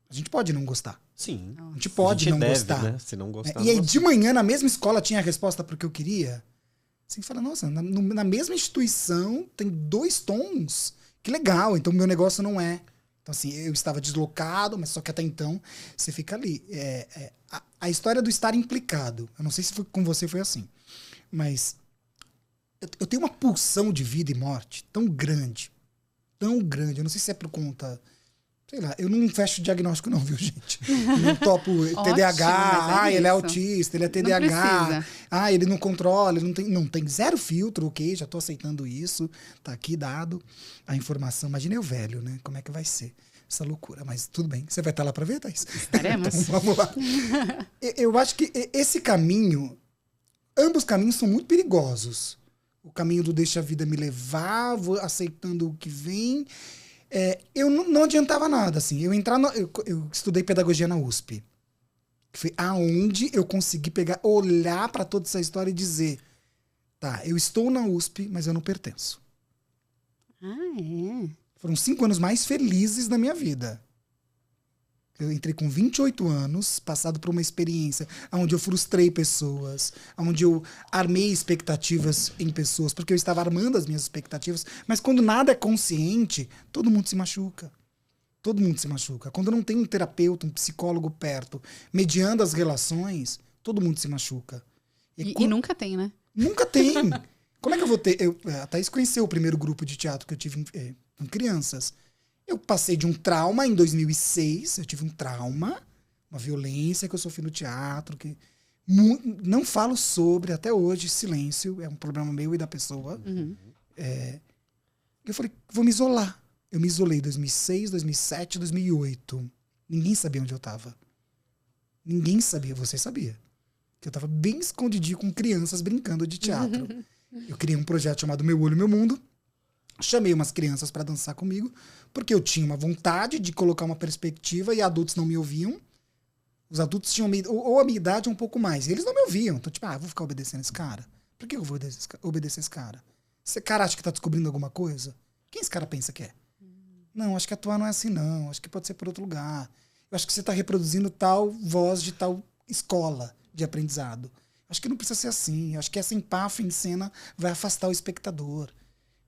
A gente pode não gostar. Sim. A gente pode não gostar. Né? Se não gostar, e aí, de manhã, na mesma escola, tinha a resposta para o que eu queria. Você fala, nossa, na mesma instituição tem 2 tons. Que legal, então meu negócio não é. Então, assim, eu estava deslocado, mas só que até então você fica ali. A história do estar implicado, eu não sei se com você foi assim, mas eu tenho uma pulsão de vida e morte tão grande, eu não sei se é por conta... Sei lá, eu não fecho diagnóstico não, viu, gente? Eu não topo TDAH, ele é autista, ele é TDAH, ele não controla, ele não tem 0 filtro, ok, já tô aceitando isso, tá aqui dado a informação. Imagina eu velho, né? Como é que vai ser essa loucura? Mas tudo bem, você vai estar lá para ver, Thaís? Estaremos. Então, vamos lá. Eu acho que esse caminho, ambos caminhos são muito perigosos. O caminho do deixa a vida me levar, vou aceitando o que vem... eu não adiantava nada, assim. Eu estudei pedagogia na USP. Que foi aonde eu consegui olhar para toda essa história e dizer, tá, eu estou na USP, mas eu não pertenço. Foram 5 anos mais felizes da minha vida. Eu entrei com 28 anos, passado por uma experiência onde eu frustrei pessoas, onde eu armei expectativas em pessoas, porque eu estava armando as minhas expectativas. Mas quando nada é consciente, todo mundo se machuca. Todo mundo se machuca. Quando não tem um terapeuta, um psicólogo perto, mediando as relações, Todo mundo se machuca. E nunca tem, né? Nunca tem. Como é que eu vou ter? A Thaís conheceu o primeiro grupo de teatro que eu tive com crianças. Eu passei de um trauma em 2006. Eu tive um trauma, uma violência que eu sofri no teatro, que não falo sobre até hoje, silêncio, é um problema meu e da pessoa. Eu falei, vou me isolar. Eu me isolei em 2006, 2007, 2008. Ninguém sabia onde eu estava. Ninguém sabia, você sabia. Que eu estava bem escondidinho com crianças brincando de teatro. Eu criei um projeto chamado Meu Olho, Meu Mundo. Chamei umas crianças para dançar comigo, porque eu tinha uma vontade de colocar uma perspectiva e adultos não me ouviam. Os adultos tinham ou a minha idade ou um pouco mais. E eles não me ouviam. Então, tipo, eu vou ficar obedecendo esse cara? Por que eu vou obedecer esse cara? Esse cara acha que tá descobrindo alguma coisa? Quem esse cara pensa que é? Não, acho que atuar não é assim, não. Acho que pode ser por outro lugar. Eu acho que você tá reproduzindo tal voz de tal escola de aprendizado. Acho que não precisa ser assim. Acho que essa empáfia em cena vai afastar o espectador.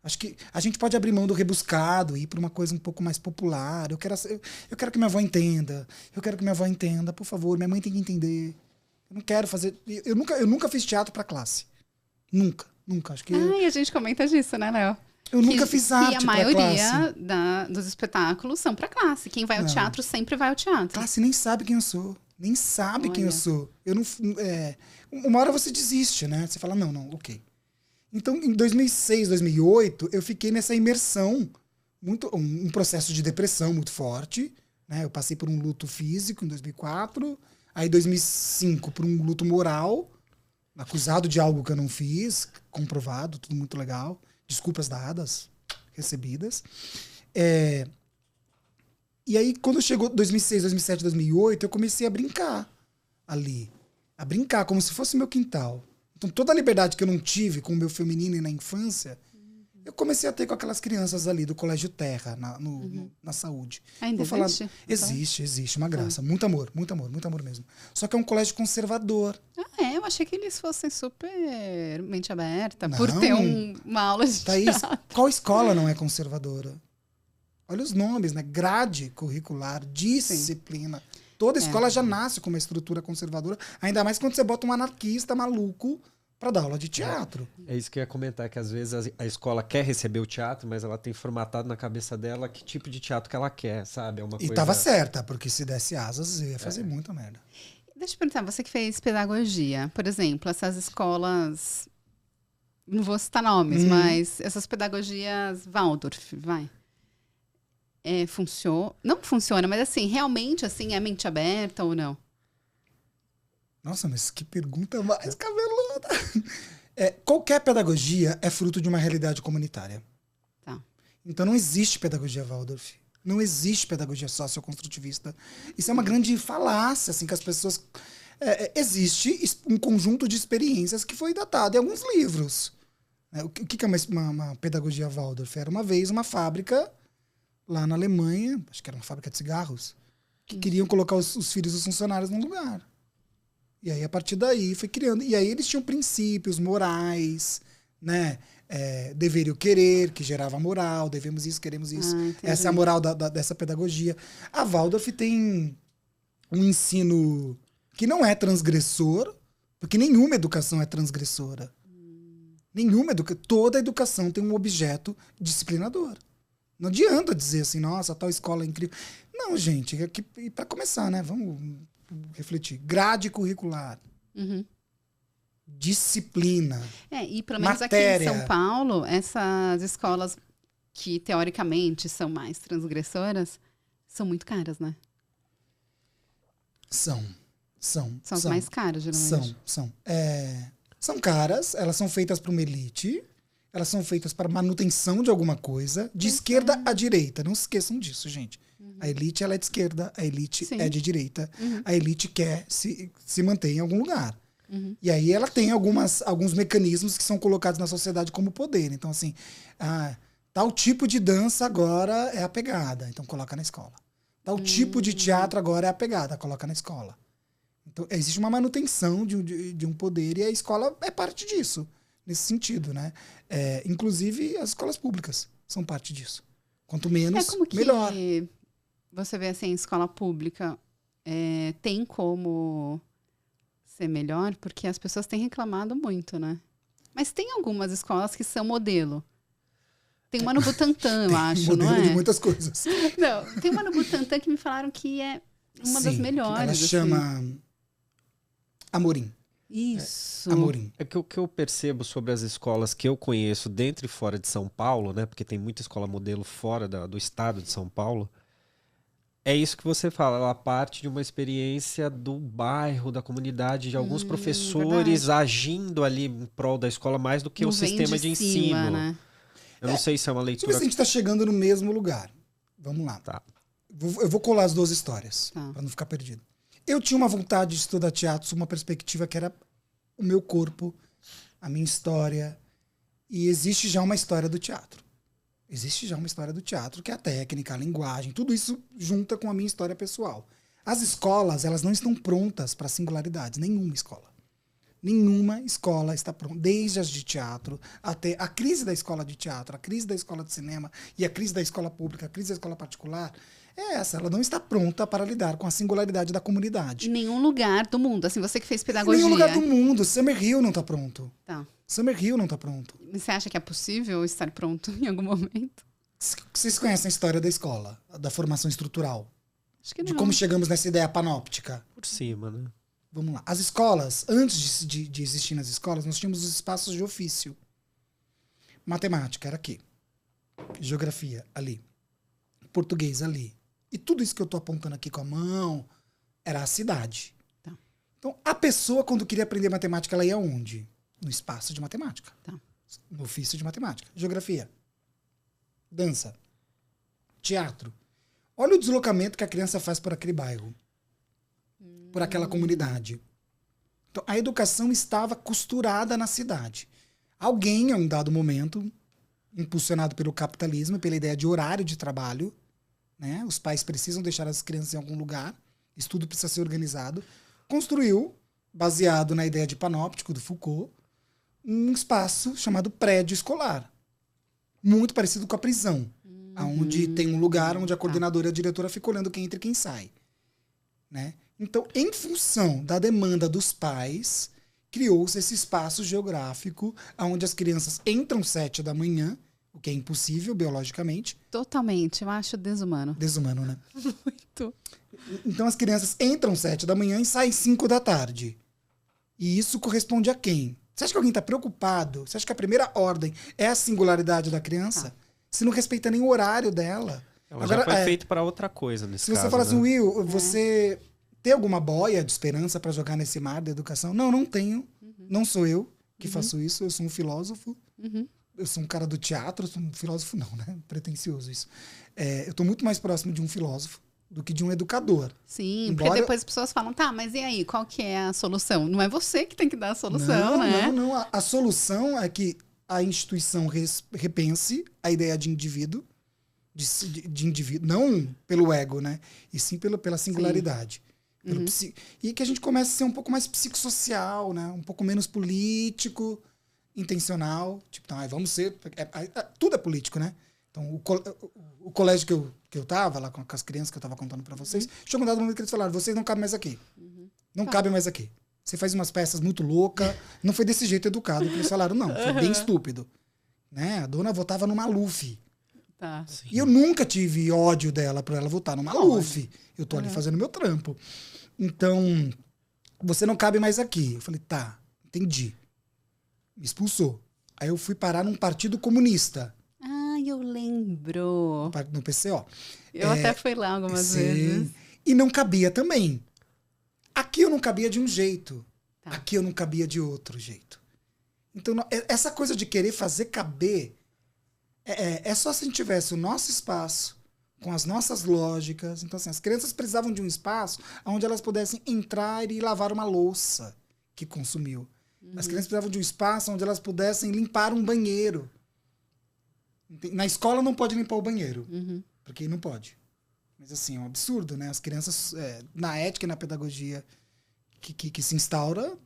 Acho que a gente pode abrir mão do rebuscado e ir para uma coisa um pouco mais popular. Eu quero que minha avó entenda. Eu quero que minha avó entenda, por favor. Minha mãe tem que entender. Eu não quero fazer... Eu nunca fiz teatro para classe. Nunca. Acho que... E a gente comenta disso, né, Léo? Eu nunca fiz arte para classe. E a maioria dos espetáculos são para classe. Quem vai ao teatro sempre vai ao teatro. Classe nem sabe quem eu sou. Nem sabe quem eu sou. Eu não... uma hora você desiste, né? Você fala, não, ok. Então, em 2006, 2008, eu fiquei nessa imersão, um processo de depressão muito forte, né? Eu passei por um luto físico em 2004, aí em 2005 por um luto moral, acusado de algo que eu não fiz, comprovado, tudo muito legal, desculpas dadas, recebidas. E aí, quando chegou 2006, 2007, 2008, eu comecei a brincar ali, como se fosse meu quintal. Então, toda a liberdade que eu não tive com o meu feminino e na infância, eu comecei a ter com aquelas crianças ali do Colégio Terra, na saúde. Ainda existe? Existe, uma graça. Muito amor mesmo. Só que é um colégio conservador. Eu achei que eles fossem super mente aberta, por ter uma aula de teatro. Qual escola não é conservadora? Olha os nomes, né? Grade curricular, disciplina. Sim. Toda escola já nasce com uma estrutura conservadora, ainda mais quando você bota um anarquista maluco para dar aula de teatro. É isso que eu ia comentar, que às vezes a escola quer receber o teatro, mas ela tem formatado na cabeça dela que tipo de teatro que ela quer, sabe? E tava certa, porque se desse asas, ia fazer muita merda. Deixa eu perguntar, você que fez pedagogia, por exemplo, essas escolas, não vou citar nomes, mas essas pedagogias Waldorf, vai... não funciona, mas assim, realmente assim, é mente aberta ou não? Nossa, mas que pergunta mais cabeluda! Qualquer pedagogia é fruto de uma realidade comunitária. Tá. Então não existe pedagogia Waldorf. Não existe pedagogia socioconstrutivista. Isso é uma grande falácia, assim, que as pessoas... existe um conjunto de experiências que foi datado em alguns livros. O que é uma pedagogia Waldorf? Era uma vez uma fábrica... lá na Alemanha, acho que era uma fábrica de cigarros, que queriam colocar os filhos dos funcionários num lugar. E aí, a partir daí, foi criando. E aí, eles tinham princípios morais, né? Dever e o querer, que gerava moral, devemos isso, queremos isso. Essa é a moral dessa pedagogia. A Waldorf tem um ensino que não é transgressor, porque nenhuma educação é transgressora. Toda educação tem um objeto disciplinador. Não adianta dizer assim, nossa, tal escola é incrível. Não, gente, para começar, né? Vamos refletir. Grade curricular. Disciplina. E pelo menos matéria. Aqui em São Paulo, essas escolas que teoricamente são mais transgressoras, são muito caras, né? São as mais caras, geralmente. São caras, elas são feitas para uma elite. Elas são feitas para manutenção de alguma coisa, de esquerda à direita. Não se esqueçam disso, gente. A elite ela é de esquerda, a elite é de direita. A elite quer se manter em algum lugar. E aí ela tem alguns mecanismos que são colocados na sociedade como poder. Então, assim, tal tipo de dança agora é a pegada, então coloca na escola. Tal tipo de teatro agora é a pegada, coloca na escola. Então, existe uma manutenção de um poder e a escola é parte disso. Nesse sentido, né? Inclusive, as escolas públicas são parte disso. Quanto menos, como que melhor. Você vê assim, escola pública tem como ser melhor, porque as pessoas têm reclamado muito, né? Mas tem algumas escolas que são modelo. Tem uma no Butantã, eu acho, não modelo é? de muitas coisas. Não, tem uma no Butantã que me falaram que é uma das melhores. Ela assim. chama Amorim. Isso. Amorim. É que o que eu percebo sobre as escolas que eu conheço dentro e fora de São Paulo, né? Porque tem muita escola modelo fora do estado de São Paulo. É isso que você fala, ela parte de uma experiência do bairro, da comunidade, de alguns professores verdade. agindo ali em prol da escola mais do que Não o vem sistema de cima, ensino. né? Eu não sei se é uma Deixa eu ver leitura. se a gente está chegando no mesmo lugar. Vamos lá. Tá. Eu vou colar as duas histórias, Tá. para não ficar perdido. Eu tinha uma vontade de estudar teatro sob uma perspectiva que era o meu corpo, a minha história. E existe já uma história do teatro. Existe já uma história do teatro, que é a técnica, a linguagem, tudo isso junta com a minha história pessoal. As escolas, elas não estão prontas para singularidades, nenhuma escola. Nenhuma escola está pronta, desde as de teatro até a crise da escola de teatro, a crise da escola de cinema e a crise da escola pública, a crise da escola particular, é essa, ela não está pronta para lidar com a singularidade da comunidade. Em nenhum lugar do mundo. Assim, você que fez Em pedagogia. nenhum lugar do mundo, Summerhill não está pronto. Tá. Summerhill não está pronto. Você acha que é possível estar pronto em algum momento? Vocês conhecem a história da escola, da formação estrutural? Acho que De não. como chegamos nessa ideia panóptica? Por cima, né? Vamos lá. As escolas, antes de existir nas escolas, nós tínhamos os espaços de ofício. Matemática era aqui. Geografia, ali. Português, ali. E tudo isso que eu estou apontando aqui com a mão era a cidade. Tá. Então, a pessoa, quando queria aprender matemática, ela ia onde? No espaço de matemática. Tá. No ofício de matemática. Geografia. Dança. Teatro. Olha o deslocamento que a criança faz por aquele bairro. Por aquela comunidade. Então, a educação estava costurada na cidade. Alguém, em um dado momento, impulsionado pelo capitalismo, pela ideia de horário de trabalho, né? Os pais precisam deixar as crianças em algum lugar, isso tudo precisa ser organizado, construiu, baseado na ideia de panóptico do Foucault, um espaço chamado prédio escolar. Muito parecido com a prisão, onde tem um lugar onde a coordenadora e a diretora ficam olhando quem entra e quem sai. Né? Então, em função da demanda dos pais, criou-se esse espaço geográfico onde as crianças entram 7 da manhã, o que é impossível biologicamente. Totalmente. Eu acho desumano. Desumano, né? Muito. Então, as crianças entram 7 da manhã e saem 5 da tarde. E isso corresponde a quem? Você acha que alguém está preocupado? Você acha que a primeira ordem é a singularidade da criança? Se não respeita nem o horário dela. Ela já foi feita para outra coisa nesse Se caso. você fala assim, né? Will, você tem alguma boia de esperança para jogar nesse mar da educação? Não, não tenho. Não sou eu que faço isso. Eu sou um filósofo. Eu sou um cara do teatro. Eu sou um filósofo, não, né? Pretencioso isso. Eu estou muito mais próximo de um filósofo do que de um educador. Sim, Embora porque depois as pessoas falam, tá, mas e aí, qual que é a solução? Não é você que tem que dar a solução, né? Não. A solução é que a instituição repense a ideia de indivíduo, de indivíduo, não pelo ego, né? E sim pela singularidade. E que a gente comece a ser um pouco mais psicossocial, né? Um pouco menos político, intencional. Tipo, então, vamos ser... tudo é político, né? Então, o colégio que eu tava, lá com as crianças que eu tava contando para vocês, chegou um dado momento que eles falaram, vocês não cabem mais aqui. Não cabem mais aqui. Você faz umas peças muito loucas. Não foi desse jeito educado que eles falaram, não. Foi bem estúpido. Né? A dona votava no Maluf. Tá. E eu nunca tive ódio dela por ela votar no Maluf. Eu tô ali fazendo meu trampo. Então, você não cabe mais aqui. Eu falei, tá, entendi. Me expulsou. Aí eu fui parar num partido comunista. Ah, eu lembro. No PCO. Eu até fui lá algumas vezes. E não cabia também. Aqui eu não cabia de um jeito. Tá. Aqui eu não cabia de outro jeito. Então, essa coisa de querer fazer caber é só se a gente tivesse o nosso espaço, com as nossas lógicas. Então, assim, as crianças precisavam de um espaço onde elas pudessem entrar e lavar uma louça que consumiu. As crianças precisavam de um espaço onde elas pudessem limpar um banheiro. Na escola não pode limpar o banheiro, porque não pode. Mas assim, é um absurdo, né? As crianças, na ética e na pedagogia que se instaura,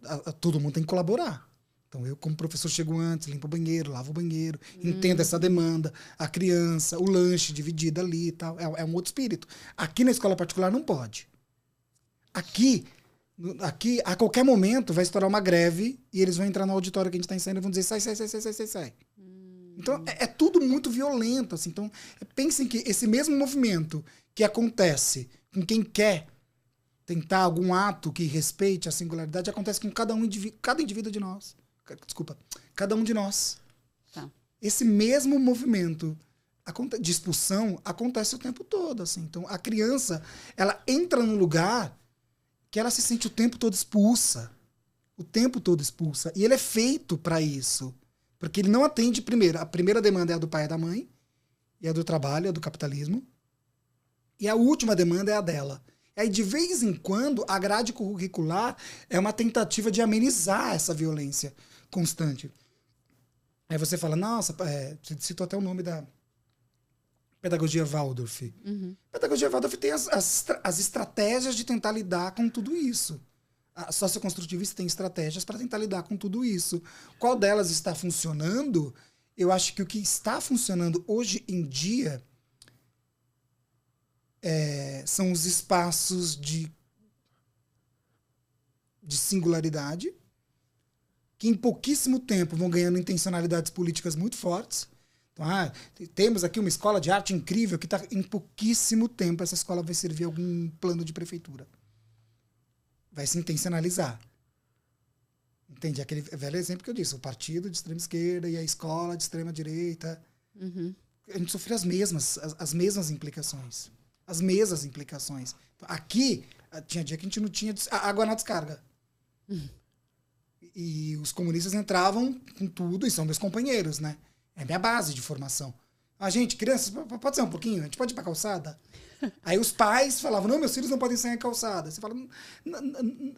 todo mundo tem que colaborar. Então eu, como professor, chego antes, limpo o banheiro, lavo o banheiro, entendo essa demanda, a criança, o lanche dividido ali e tal. É um outro espírito. Aqui na escola particular não pode. Aqui, Aqui, a qualquer momento, vai estourar uma greve e eles vão entrar no auditório que a gente está ensaiando e vão dizer sai. Então, é tudo muito violento. Assim. Então, pensem que esse mesmo movimento que acontece com quem quer tentar algum ato que respeite a singularidade, acontece com cada indivíduo de nós. Desculpa. Cada um de nós. Tá. Esse mesmo movimento de expulsão acontece o tempo todo. Assim. Então, a criança, ela entra num lugar que ela se sente o tempo todo expulsa. O tempo todo expulsa. E ele é feito para isso. Porque ele não atende primeiro. A primeira demanda é a do pai e da mãe, e a do trabalho, a do capitalismo. E a última demanda é a dela. E aí, de vez em quando, a grade curricular é uma tentativa de amenizar essa violência constante. Aí você fala, nossa, você citou até o nome da pedagogia Waldorf. Uhum. Pedagogia Waldorf tem as estratégias de tentar lidar com tudo isso. A socioconstrutivista tem estratégias para tentar lidar com tudo isso. Qual delas está funcionando? Eu acho que o que está funcionando hoje em dia são os espaços de singularidade, que em pouquíssimo tempo vão ganhando intencionalidades políticas muito fortes. Então, temos aqui uma escola de arte incrível que em pouquíssimo tempo essa escola vai servir algum plano de prefeitura. Vai se intencionalizar. Entende? Aquele velho exemplo que eu disse, o partido de extrema esquerda e a escola de extrema direita. Uhum. A gente sofreu as mesmas implicações. As mesmas implicações. Então, aqui, tinha dia que a gente não tinha água na descarga. E os comunistas entravam com tudo, e são meus companheiros, né? É minha base de formação. Gente, crianças, pode ser um pouquinho? A gente pode ir pra calçada? Aí os pais falavam, não, meus filhos não podem sair em calçada. Você fala,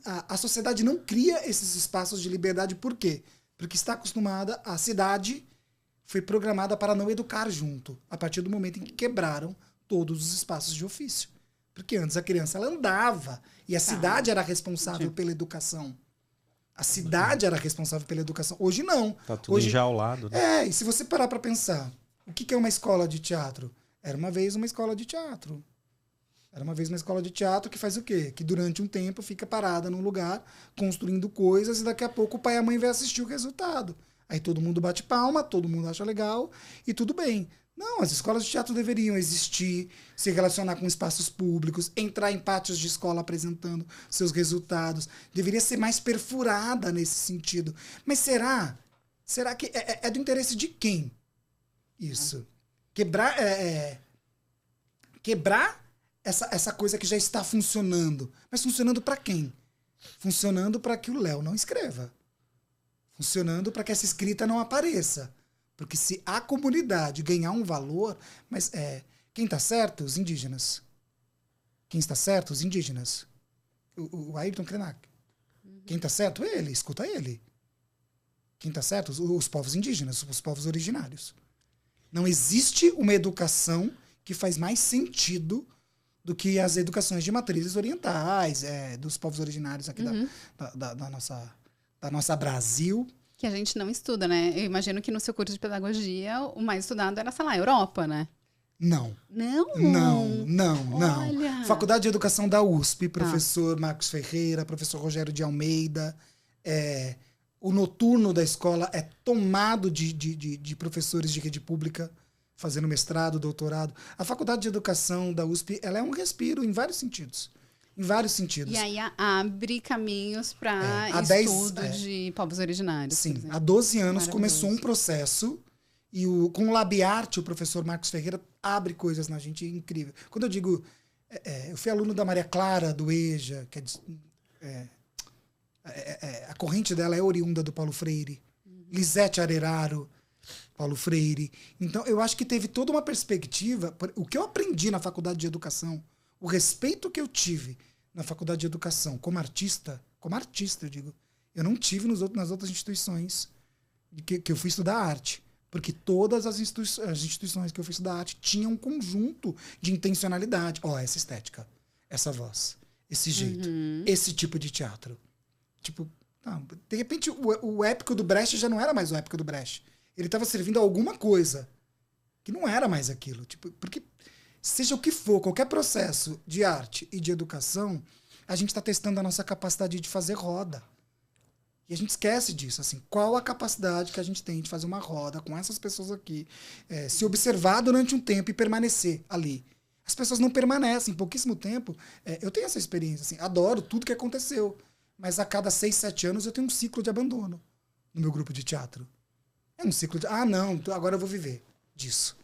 a sociedade não cria esses espaços de liberdade. Por quê? Porque está acostumada, a cidade foi programada para não educar junto, a partir do momento em que quebraram todos os espaços de ofício. Porque antes a criança ela andava, e a cidade era responsável pela educação. A cidade era responsável pela educação. Hoje não. Tá tudo enjaulado, né? E se você parar para pensar, o que é uma escola de teatro? Era uma vez uma escola de teatro. Era uma vez uma escola de teatro que faz o quê? Que durante um tempo fica parada num lugar, construindo coisas, e daqui a pouco o pai e a mãe vão assistir o resultado. Aí todo mundo bate palma, todo mundo acha legal, e tudo bem. Não, as escolas de teatro deveriam existir, se relacionar com espaços públicos, entrar em pátios de escola apresentando seus resultados. Deveria ser mais perfurada nesse sentido. Mas será? Será que é do interesse de quem isso? Quebrar essa coisa que já está funcionando. Mas funcionando para quem? Funcionando para que o Léo não escreva. Funcionando para que essa escrita não apareça. Porque se a comunidade ganhar um valor... Mas quem está certo? Os indígenas. Quem está certo? Os indígenas. O Ayrton Krenak. Quem está certo? Ele. Escuta ele. Quem está certo? Os povos indígenas, os povos originários. Não existe uma educação que faz mais sentido do que as educações de matrizes orientais, dos povos originários aqui da nossa Brasil. Que a gente não estuda, né? Eu imagino que no seu curso de pedagogia, o mais estudado era, sei lá, Europa, né? Não. Não? Não. Faculdade de Educação da USP, professor Marcos Ferreira, professor Rogério de Almeida. O noturno da escola é tomado de professores de rede pública, fazendo mestrado, doutorado. A Faculdade de Educação da USP, ela é um respiro em vários sentidos. Em vários sentidos. E aí abre caminhos para estudo de povos originários. Sim, há 12 anos começou um processo e com o Labiarte, o professor Marcos Ferreira abre coisas na gente incrível. Quando eu digo... eu fui aluno da Maria Clara, do EJA, que a corrente dela é oriunda do Paulo Freire. Lisete Areraro, Paulo Freire. Então, eu acho que teve toda uma perspectiva. O que eu aprendi na faculdade de educação, o respeito que eu tive na faculdade de educação como artista, eu digo, eu não tive nas outras instituições que eu fui estudar arte. Porque todas as instituições que eu fui estudar arte tinham um conjunto de intencionalidade. Essa estética, essa voz, esse jeito, esse tipo de teatro. Tipo, de repente o épico do Brecht já não era mais o épico do Brecht. Ele estava servindo a alguma coisa que não era mais aquilo. Tipo, porque seja o que for, qualquer processo de arte e de educação, a gente está testando a nossa capacidade de fazer roda. E a gente esquece disso, assim, qual a capacidade que a gente tem de fazer uma roda com essas pessoas aqui, se observar durante um tempo e permanecer ali. As pessoas não permanecem, em pouquíssimo tempo. Eu tenho essa experiência, assim, adoro tudo que aconteceu, mas a cada 6, 7 anos eu tenho um ciclo de abandono no meu grupo de teatro. É um ciclo de, não, agora eu vou viver disso.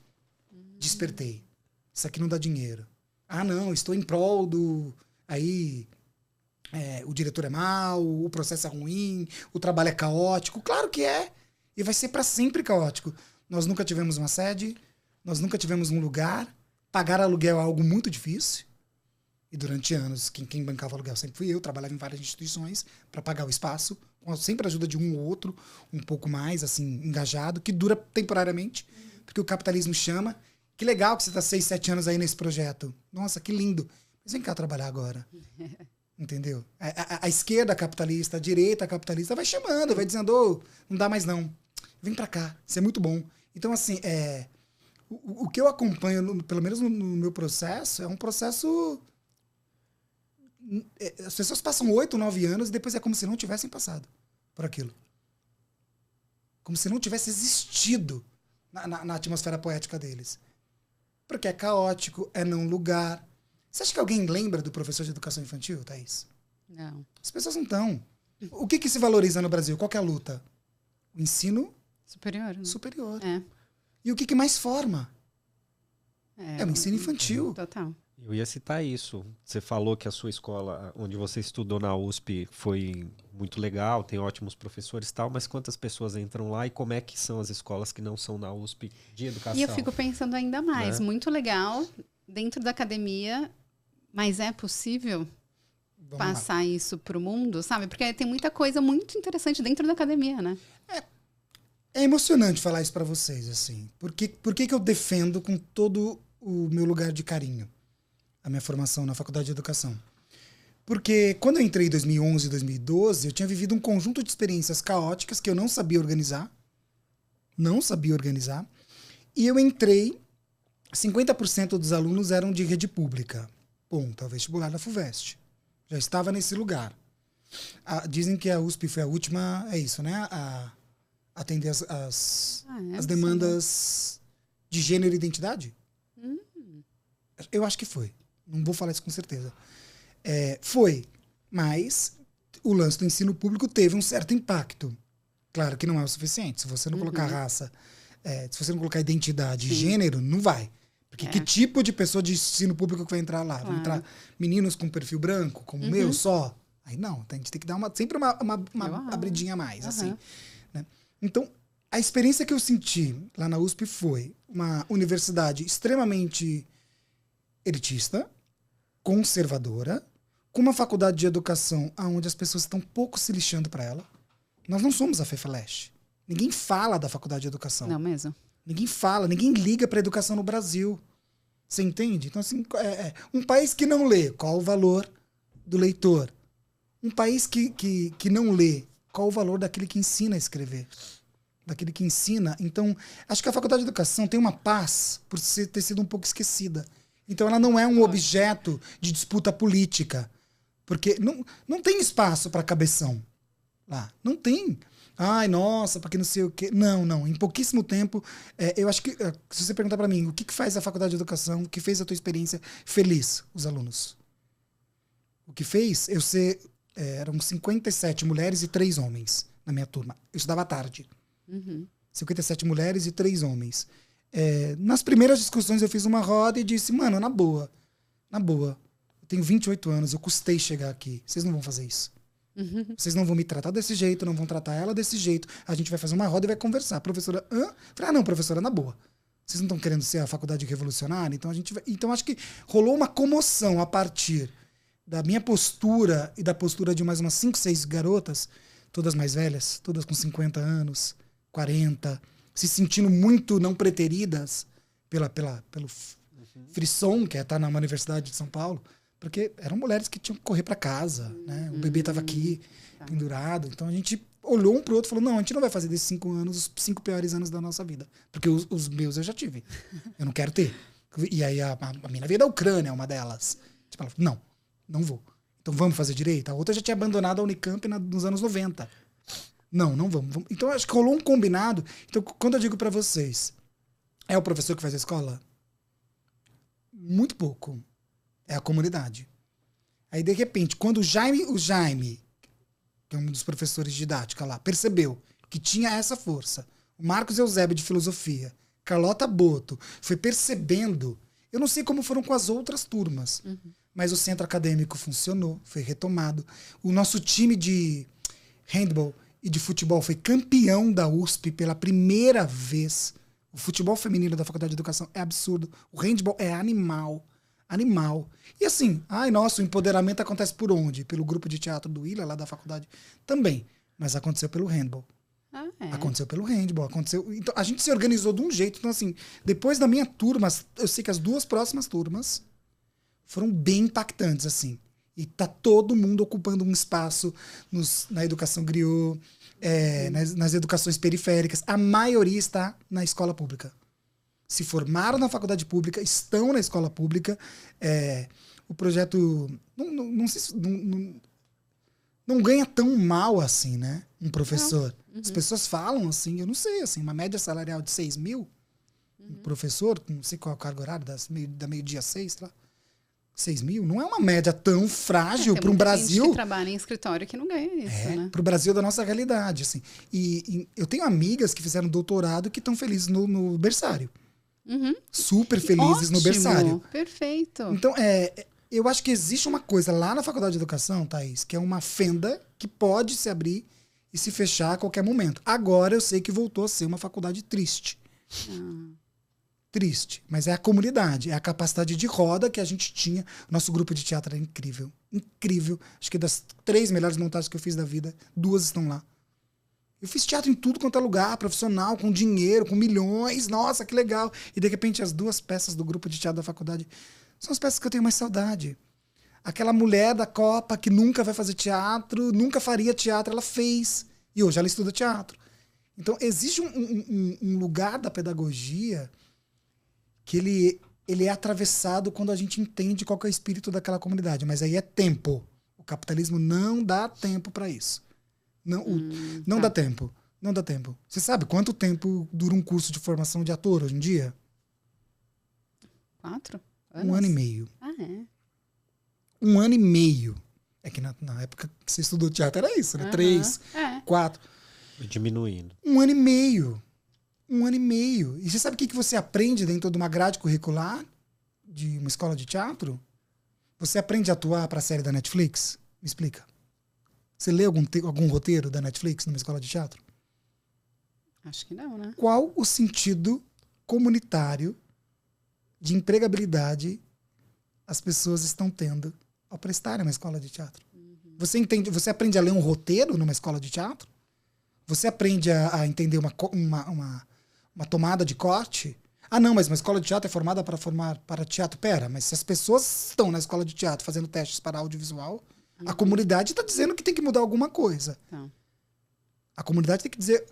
Despertei. Isso aqui não dá dinheiro. Não, estou em prol do... Aí... o diretor é mau, o processo é ruim, o trabalho é caótico. Claro que é. E vai ser para sempre caótico. Nós nunca tivemos uma sede, nós nunca tivemos um lugar. Pagar aluguel é algo muito difícil. E durante anos, quem bancava aluguel sempre fui eu. Trabalhava em várias instituições para pagar o espaço, com sempre a ajuda de um ou outro, um pouco mais assim engajado, que dura temporariamente, porque o capitalismo chama. Que legal que você está 6, 7 anos aí nesse projeto. Nossa, que lindo. Mas vem cá trabalhar agora. Entendeu? A esquerda capitalista, a direita capitalista vai chamando, vai dizendo, não dá mais não. Vem pra cá, isso é muito bom. Então, assim, o que eu acompanho, pelo menos no meu processo, é um processo... As pessoas passam 8, 9 anos e depois é como se não tivessem passado por aquilo. Como se não tivesse existido na atmosfera poética deles. Porque é caótico, é não lugar. Você acha que alguém lembra do professor de educação infantil, Thaís? Não. As pessoas não estão. O que se valoriza no Brasil? Qual que é a luta? O ensino superior. Né? Superior. É. E o que mais forma? É o ensino infantil. Total. Eu ia citar isso. Você falou que a sua escola, onde você estudou na USP, foi muito legal, tem ótimos professores e tal, mas quantas pessoas entram lá e como é que são as escolas que não são na USP de educação? E eu fico pensando ainda mais. Né? Muito legal, dentro da academia, mas é possível passar isso para o mundo, sabe? Porque tem muita coisa muito interessante dentro da academia, né? É emocionante falar isso para vocês, assim. Por que eu defendo com todo o meu lugar de carinho a minha formação na Faculdade de Educação? Porque quando eu entrei em 2011 e 2012, eu tinha vivido um conjunto de experiências caóticas que eu não sabia organizar. E eu entrei, 50% dos alunos eram de rede pública. Ponto, ao vestibular da FUVEST. Já estava nesse lugar. Dizem que a USP foi a última, é isso, né? A atender as demandas de gênero e identidade. Eu acho que foi. Não vou falar isso com certeza. Foi, mas o lance do ensino público teve um certo impacto. Claro que não é o suficiente. Se você não colocar raça, se você não colocar identidade e gênero, não vai. Porque que tipo de pessoa de ensino público que vai entrar lá? Vão entrar meninos com perfil branco, como o meu, só? Aí não, a gente tem que dar sempre uma abridinha a mais, assim. Né? Então, a experiência que eu senti lá na USP foi uma universidade extremamente elitista, conservadora, com uma faculdade de educação onde as pessoas estão pouco se lixando para ela. Nós não somos a FEFELESH. Ninguém fala da faculdade de educação. Não mesmo. Ninguém fala, ninguém liga para a educação no Brasil. Você entende? Então, assim, um país que não lê, qual o valor do leitor? Um país que não lê, qual o valor daquele que ensina a escrever? Daquele que ensina. Então, acho que a faculdade de educação tem uma paz por ter sido um pouco esquecida. Então, ela não é um objeto de disputa política. Porque não tem espaço para cabeção lá. Não tem. Ai, nossa, porque não sei o quê. Não. Em pouquíssimo tempo, eu acho que, se você perguntar para mim, o que faz a faculdade de educação, o que fez a tua experiência feliz, os alunos? O que fez eu ser... eram 57 mulheres e 3 homens na minha turma. Eu estudava à tarde. 57 mulheres e 3 homens. Nas primeiras discussões eu fiz uma roda e disse, mano, na boa, eu tenho 28 anos, eu custei chegar aqui, vocês não vão fazer isso. Vocês não vão me tratar desse jeito, não vão tratar ela desse jeito, a gente vai fazer uma roda e vai conversar. A professora, falei, não, professora, na boa. Vocês não estão querendo ser a faculdade revolucionária? Então a gente vai... Então acho que rolou uma comoção a partir da minha postura e da postura de mais umas 5, 6 garotas, todas mais velhas, todas com 50 anos, 40, se sentindo muito não preteridas pelo frisson que é estar numa universidade de São Paulo, porque eram mulheres que tinham que correr para casa, né? O bebê estava aqui, pendurado. Então a gente olhou um pro outro e falou, não, a gente não vai fazer desses 5 anos os 5 piores anos da nossa vida. Porque os meus eu já tive. Eu não quero ter. E aí a menina veio da Ucrânia, uma delas. Tipo, ela falou, não vou. Então vamos fazer direito? A outra já tinha abandonado a Unicamp nos anos 90. Não vamos. Então acho que rolou um combinado. Então quando eu digo para vocês, é o professor que faz a escola? Muito pouco. É a comunidade. Aí de repente, quando o Jaime, que é um dos professores de didática lá, percebeu que tinha essa força, o Marcos Eusébio de filosofia, Carlota Boto, foi percebendo, eu não sei como foram com as outras turmas, mas o centro acadêmico funcionou, foi retomado. O nosso time de handball e de futebol foi campeão da USP pela primeira vez. O futebol feminino da Faculdade de Educação é absurdo. O handball é animal. Animal. E assim, o empoderamento acontece por onde? Pelo grupo de teatro do Willa, lá da faculdade, também. Mas aconteceu pelo handball. Aconteceu pelo handball. Então, a gente se organizou de um jeito. Então, assim, depois da minha turma, eu sei que as 2 próximas turmas foram bem impactantes, assim. E tá todo mundo ocupando um espaço na educação griot, nas educações periféricas. A maioria está na escola pública. Se formaram na faculdade pública, estão na escola pública. O projeto não ganha tão mal assim, né? Um professor. As pessoas falam assim, eu não sei, assim, uma média salarial de 6 mil, um professor, não sei qual é o cargo horário, da meio-dia 6, sei lá, 6 mil, não é uma média tão frágil para um Brasil. Gente que trabalha em escritório que não ganha isso, né? Para o Brasil da nossa realidade, assim. E eu tenho amigas que fizeram doutorado que estão felizes no berçário. Super felizes no berçário. Perfeito. Então, eu acho que existe uma coisa lá na Faculdade de Educação, Thaís, que é uma fenda que pode se abrir e se fechar a qualquer momento. Agora eu sei que voltou a ser uma faculdade triste. Triste. Mas é a comunidade, é a capacidade de roda que a gente tinha. Nosso grupo de teatro era incrível. Incrível. Acho que das 3 melhores montagens que eu fiz da vida, 2 estão lá. Eu fiz teatro em tudo quanto é lugar, profissional, com dinheiro, com milhões. Nossa, que legal. E de repente as 2 peças do grupo de teatro da faculdade são as peças que eu tenho mais saudade. Aquela mulher da Copa que nunca vai fazer teatro, nunca faria teatro, ela fez. E hoje ela estuda teatro. Então existe um lugar da pedagogia que ele é atravessado quando a gente entende qual que é o espírito daquela comunidade. Mas aí é tempo. O capitalismo não dá tempo para isso. Não dá tempo. Não dá tempo. Você sabe quanto tempo dura um curso de formação de ator hoje em dia? 4 anos? 1 ano e meio. 1 ano e meio. É que na época que você estudou teatro era isso, né? 3, 4. Diminuindo. 1 ano e meio. 1 ano e meio. E você sabe o que você aprende dentro de uma grade curricular de uma escola de teatro? Você aprende a atuar para a série da Netflix? Me explica. Você lê algum roteiro da Netflix numa escola de teatro? Acho que não, né? Qual o sentido comunitário de empregabilidade as pessoas estão tendo ao prestarem uma escola de teatro? Você aprende a ler um roteiro numa escola de teatro? Você aprende a entender uma tomada de corte? Não, mas uma escola de teatro é formada para formar para teatro. Pera, mas se as pessoas estão na escola de teatro fazendo testes para audiovisual, a comunidade está dizendo que tem que mudar alguma coisa. A comunidade tem que dizer...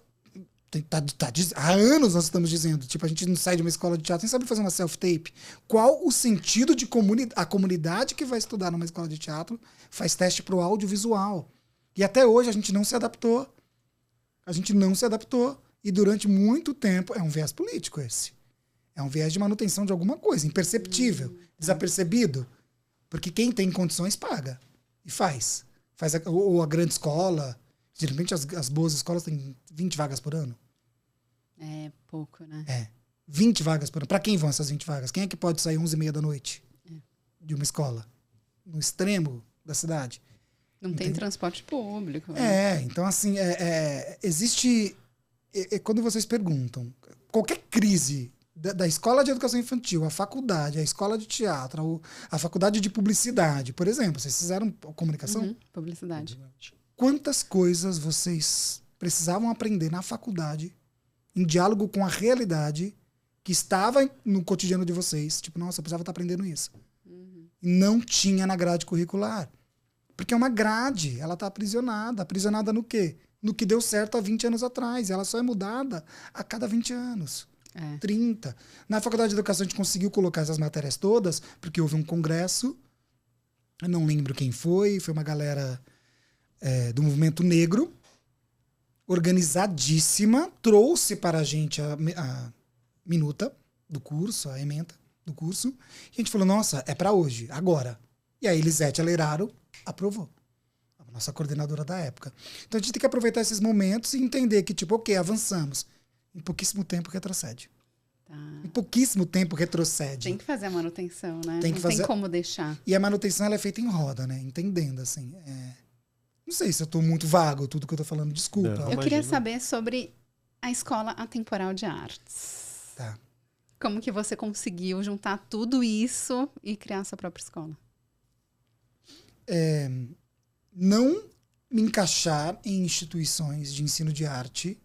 há anos nós estamos dizendo, tipo, a gente não sai de uma escola de teatro sem saber fazer uma self-tape. Qual o sentido de a comunidade que vai estudar numa escola de teatro faz teste para o audiovisual. E até hoje a gente não se adaptou. A gente não se adaptou. E durante muito tempo, é um viés político esse. É um viés de manutenção de alguma coisa, imperceptível, desapercebido. Porque quem tem condições paga. E faz. Ou a grande escola. Geralmente as boas escolas têm 20 vagas por ano. É pouco, né? 20 vagas por ano. Para quem vão essas 20 vagas? Quem é que pode sair 11h30 da noite de uma escola? No extremo da cidade. Não tem transporte público. Então assim, existe... quando vocês perguntam, qualquer crise da escola de educação infantil, a faculdade, a escola de teatro, a faculdade de publicidade, por exemplo, vocês fizeram comunicação? Publicidade. Quantas coisas vocês precisavam aprender na faculdade, em diálogo com a realidade que estava no cotidiano de vocês? Tipo, nossa, eu precisava estar aprendendo isso. Não tinha na grade curricular. Porque é uma grade, ela está aprisionada. Aprisionada no quê? No que deu certo há 20 anos atrás. Ela só é mudada a cada 20 anos. 30. Na Faculdade de Educação a gente conseguiu colocar essas matérias todas, porque houve um congresso Eu não lembro quem foi uma galera do movimento negro, organizadíssima, trouxe para a gente a minuta do curso, a ementa do curso, e a gente falou, nossa, é para hoje, agora. E aí Elisete Aleiraro aprovou, a nossa coordenadora da época. Então a gente tem que aproveitar esses momentos e entender que, tipo, ok, avançamos. Em pouquíssimo tempo retrocede. Tá. Em pouquíssimo tempo retrocede. Tem que fazer a manutenção, né? Tem que Não fazer... tem como deixar. E a manutenção ela é feita em roda, né? Entendendo, assim. Não sei se eu tô muito vago, tudo que eu tô falando, desculpa. Não, Eu queria imagina. saber sobre a Escola Atemporal de Artes. Tá. Como que você conseguiu juntar tudo isso e criar a sua própria escola? Não me encaixar em instituições de ensino de arte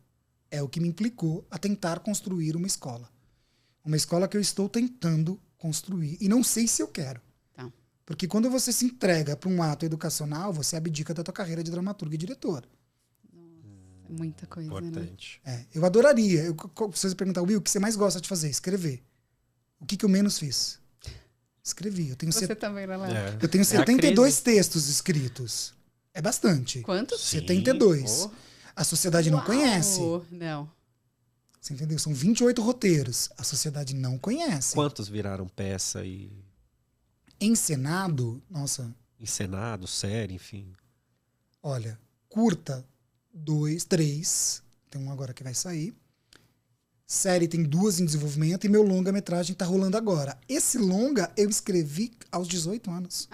é o que me implicou a tentar construir uma escola. Uma escola que eu estou tentando construir. E não sei se eu quero. Tá. Porque quando você se entrega para um ato educacional, você abdica da tua carreira de dramaturgo e diretor. É muita coisa, né? Importante. Eu adoraria. Se você perguntar, Will, o que você mais gosta de fazer? Escrever. O que eu menos fiz? Escrevi. Eu tenho, Você também, né, Léo? eu tenho 72 textos escritos. É bastante. Quantos? Sim. 72. A sociedade não conhece. Não. Você entendeu? São 28 roteiros. A sociedade não conhece. Quantos viraram peça e Encenado, nossa, encenado, série, enfim? olha, curta, 2, 3. Tem um agora que vai sair. Série tem 2 em desenvolvimento e meu longa-metragem tá rolando agora. Esse longa eu escrevi aos 18 anos.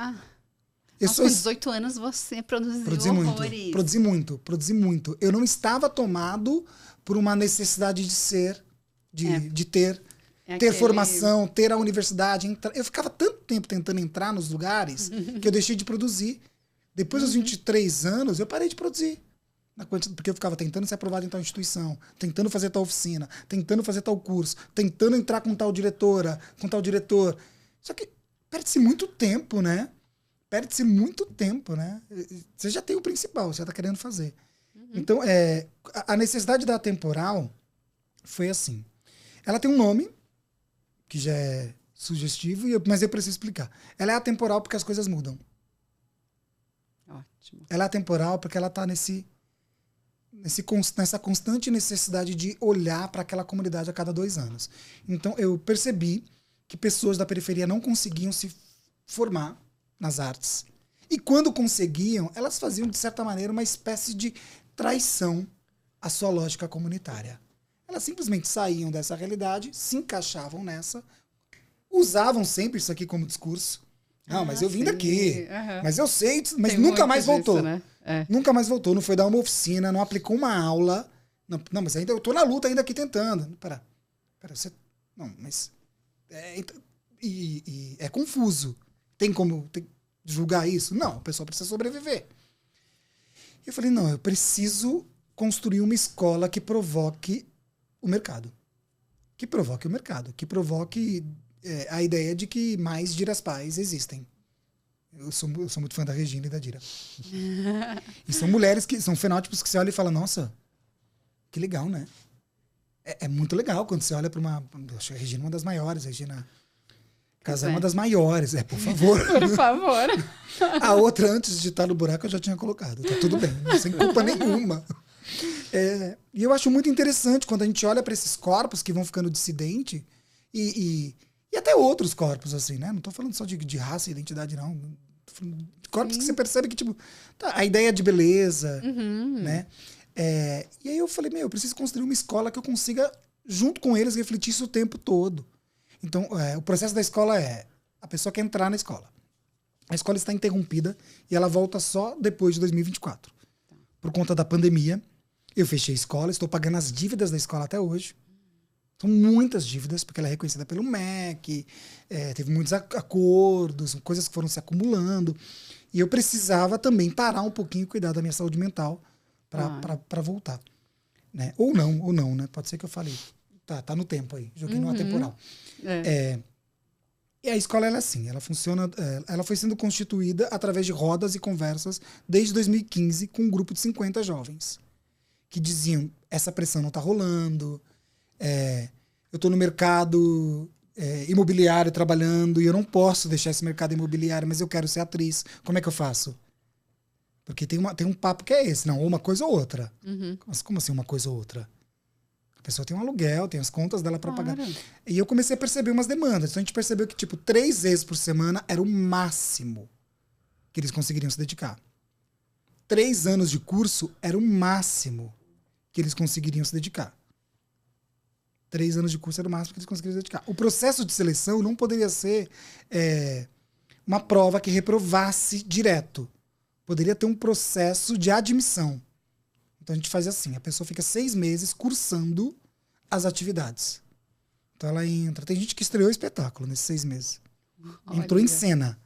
Eu Nossa, com 18 anos você produziu horrores. Produzi muito. Eu não estava tomado por uma necessidade de ser, de ter formação, ter a universidade. Eu ficava tanto tempo tentando entrar nos lugares que eu deixei de produzir. Depois dos 23 anos, eu parei de produzir. Porque eu ficava tentando ser aprovado em tal instituição, tentando fazer tal oficina, tentando fazer tal curso, tentando entrar com tal diretora, com tal diretor. Só que perde-se muito tempo, né? Perde-se muito tempo, né? Você já tem o principal, você já está querendo fazer. Então, a necessidade da atemporal foi assim. Ela tem um nome, que já é sugestivo, mas eu preciso explicar. Ela é atemporal porque as coisas mudam. Ótimo. Ela é atemporal porque ela está nessa constante necessidade de olhar para aquela comunidade a cada 2 anos. Então, eu percebi que pessoas da periferia não conseguiam se formar nas artes. E quando conseguiam, elas faziam, de certa maneira, uma espécie de traição à sua lógica comunitária. Elas simplesmente saíam dessa realidade, se encaixavam nessa, usavam sempre isso aqui como discurso. Não, mas eu vim daqui. Mas eu sei, mas Tem nunca muito mais disso, voltou. né? Nunca mais voltou, não foi dar uma oficina, não aplicou uma aula. Não, mas ainda eu tô na luta ainda aqui tentando. Pera, você... Não, mas... É confuso. Tem como julgar isso? Não, a pessoa precisa sobreviver. Eu falei, não, eu preciso construir uma escola que provoque o mercado. Que provoque o mercado. Que provoque a ideia de que mais Diras Pais existem. Eu sou muito fã da Regina e da Dira. E são mulheres que são fenótipos que você olha e fala, nossa, que legal, né? É muito legal quando você olha para uma... Eu acho a Regina uma das maiores, a Regina Casé é uma das maiores, por favor. Por favor. A outra, antes de estar no buraco, eu já tinha colocado. Tá tudo bem, sem culpa nenhuma. E eu acho muito interessante quando a gente olha para esses corpos que vão ficando dissidente e até outros corpos, assim, né? Não tô falando só de raça e identidade, não. Tô falando de corpos que você percebe que, tipo, a ideia de beleza, né? E aí eu falei, eu preciso construir uma escola que eu consiga, junto com eles, refletir isso o tempo todo. Então, o processo da escola a pessoa quer entrar na escola. A escola está interrompida e ela volta só depois de 2024. Por conta da pandemia, eu fechei a escola, estou pagando as dívidas da escola até hoje. São muitas dívidas, porque ela é reconhecida pelo MEC, teve muitos acordos, coisas que foram se acumulando. E eu precisava também parar um pouquinho e cuidar da minha saúde mental para voltar. Né? Ou não, né? Pode ser que eu falei. Tá no tempo aí, joguei no atemporal. E a escola ela é assim, ela funciona, ela foi sendo constituída através de rodas e conversas desde 2015 com um grupo de 50 jovens que diziam, essa pressão não tá rolando, eu tô no mercado imobiliário trabalhando e eu não posso deixar esse mercado imobiliário, mas eu quero ser atriz. Como é que eu faço? Porque tem um papo que é esse, não, ou uma coisa ou outra. Mas como assim uma coisa ou outra? A pessoa tem um aluguel, tem as contas dela para pagar. E eu comecei a perceber umas demandas. Então a gente percebeu que, 3 vezes por semana era o máximo que eles conseguiriam se dedicar. 3 anos de curso era o máximo que eles conseguiriam se dedicar. 3 anos de curso era o máximo que eles conseguiriam se dedicar. O processo de seleção não poderia ser uma prova que reprovasse direto. Poderia ter um processo de admissão. Então a gente faz assim, a pessoa fica 6 meses cursando as atividades. Então ela entra. Tem gente que estreou o espetáculo nesses 6 meses. Entrou em cena.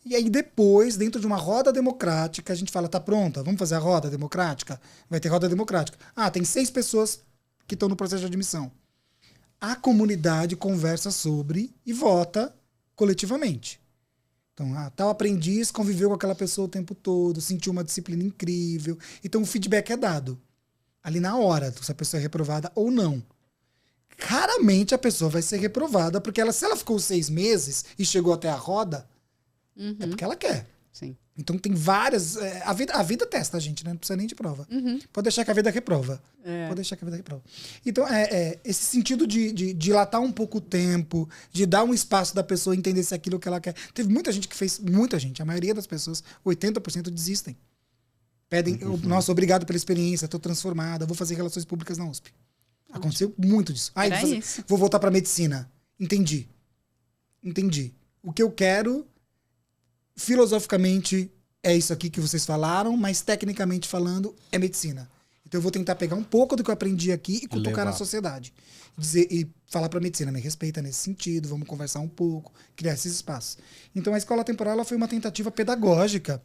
E aí depois, dentro de uma roda democrática, a gente fala, tá pronta, vamos fazer a roda democrática? Vai ter roda democrática. Tem 6 pessoas que estão no processo de admissão. A comunidade conversa sobre e vota coletivamente. Então, tal aprendiz conviveu com aquela pessoa o tempo todo, sentiu uma disciplina incrível. Então, o feedback é dado ali na hora, se a pessoa é reprovada ou não. Raramente a pessoa vai ser reprovada, porque se ela ficou 6 meses e chegou até a roda, é porque ela quer. Sim. Então tem várias... A vida testa a gente, né? Não precisa nem de prova. Pode deixar que a vida reprova. Pode deixar que a vida reprova. Então, esse sentido de dilatar um pouco o tempo, de dar um espaço da pessoa entender se é aquilo que ela quer. Teve muita gente que fez... Muita gente. A maioria das pessoas, 80% desistem. Pedem, nossa, obrigado pela experiência, estou transformada, vou fazer relações públicas na USP. Aconteceu muito disso. Vou voltar para medicina. Entendi. O que eu quero... Filosoficamente é isso aqui que vocês falaram, mas tecnicamente falando é medicina. Então eu vou tentar pegar um pouco do que eu aprendi aqui e cutucar na sociedade. E falar para a medicina, me respeita nesse sentido, vamos conversar um pouco, criar esses espaços. Então a escola temporal ela foi uma tentativa pedagógica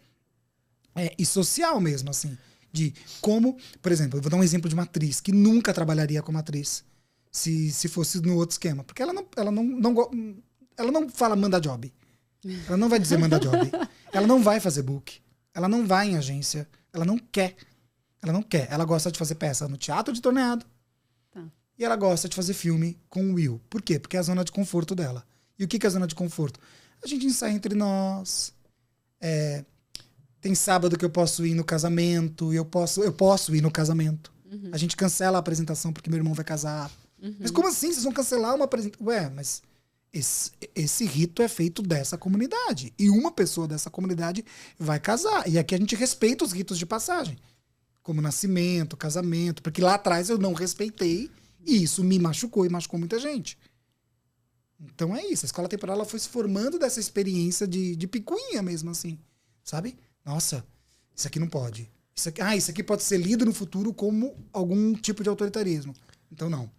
e social mesmo, assim. De como, por exemplo, eu vou dar um exemplo de uma atriz que nunca trabalharia como atriz se fosse no outro esquema. Porque ela não fala manda job. Ela não vai dizer manda job. Ela não vai fazer book. Ela não vai em agência. Ela não quer. Ela gosta de fazer peça no teatro de Torneado. Tá. E ela gosta de fazer filme com o Will. Por quê? Porque é a zona de conforto dela. E o que é a zona de conforto? A gente ensaia entre nós. Tem sábado que eu posso ir no casamento. Eu posso ir no casamento. A gente cancela a apresentação porque meu irmão vai casar. Mas como assim? Vocês vão cancelar uma apresentação? Mas... Esse rito é feito dessa comunidade. E uma pessoa dessa comunidade vai casar. E aqui a gente respeita os ritos de passagem. Como nascimento, casamento. Porque lá atrás eu não respeitei. E isso me machucou e machucou muita gente. Então é isso. A escola temporal ela foi se formando dessa experiência de picuinha mesmo, assim. Sabe? Nossa, isso aqui não pode. Isso aqui pode ser lido no futuro como algum tipo de autoritarismo. Então não.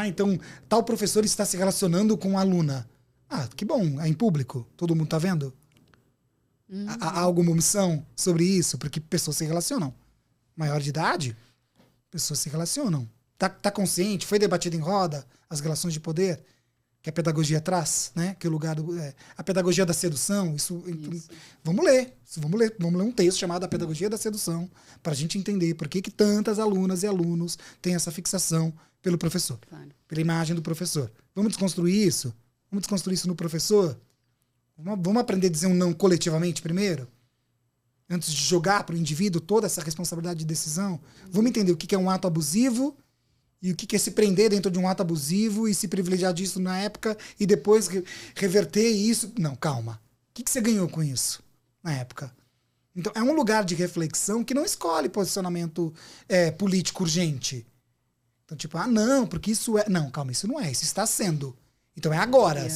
Então tal professor está se relacionando com a aluna. Que bom, é em público, todo mundo está vendo? Há alguma omissão sobre isso? Porque pessoas se relacionam. Maior de idade, pessoas se relacionam. Tá consciente? Foi debatido em roda as relações de poder que a pedagogia traz, né? Que o lugar a pedagogia da sedução. Vamos ler um texto chamado A Pedagogia da Sedução para a gente entender por que tantas alunas e alunos têm essa fixação pelo professor, pela imagem do professor. Vamos desconstruir isso? Vamos desconstruir isso no professor? Vamos aprender a dizer um não coletivamente primeiro? Antes de jogar para o indivíduo toda essa responsabilidade de decisão? Vamos entender o que é um ato abusivo e o que é se prender dentro de um ato abusivo e se privilegiar disso na época e depois reverter isso? Não, calma. O que você ganhou com isso na época? Então, é um lugar de reflexão que não escolhe posicionamento político urgente. Então, não, porque isso é... Não, calma, isso não é. Isso está sendo. Então, é agora.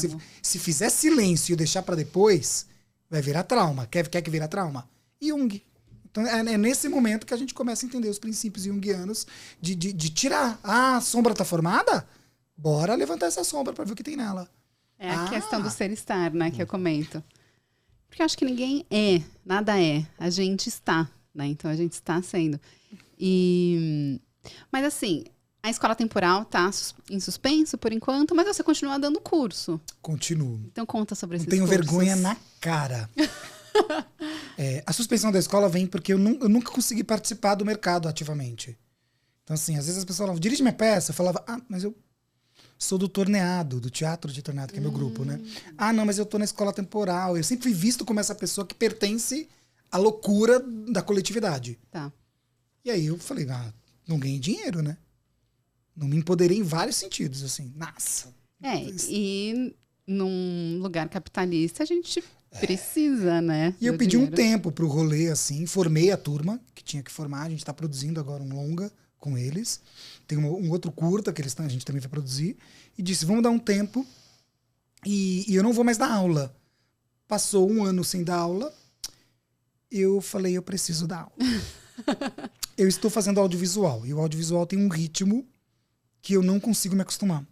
Se fizer silêncio e deixar para depois, vai virar trauma. Quer que vira trauma? Jung. Então, é nesse momento que a gente começa a entender os princípios junguianos de tirar. A sombra está formada? Bora levantar essa sombra para ver o que tem nela. É a questão do ser-estar, né, que eu comento. Porque eu acho que ninguém nada é. A gente está, né? Então, a gente está sendo. Mas, assim... A escola temporal está em suspenso por enquanto, mas você continua dando curso. Continuo. Então conta sobre esses cursos. Não tenho vergonha na cara. A suspensão da escola vem porque eu nunca consegui participar do mercado ativamente. Então, assim, às vezes as pessoas falavam, dirige minha peça. Eu falava, mas eu sou do Torneado, do Teatro de Torneado, que é meu grupo, né? Ah, não, mas eu tô na escola temporal. Eu sempre fui visto como essa pessoa que pertence à loucura da coletividade. Tá. E aí eu falei, não ganhei dinheiro, né? Não me empoderei em vários sentidos, assim. Nossa. E num lugar capitalista a gente precisa, né? E eu do pedi dinheiro. um tempo pro rolê, assim, formei a turma, que tinha que formar, a gente tá produzindo agora um longa com eles. Tem um outro curta que a gente também vai produzir. E disse, vamos dar um tempo e eu não vou mais dar aula. Passou um ano sem dar aula, eu falei, eu preciso dar aula. Eu estou fazendo audiovisual, e o audiovisual tem um ritmo que eu não consigo me acostumar.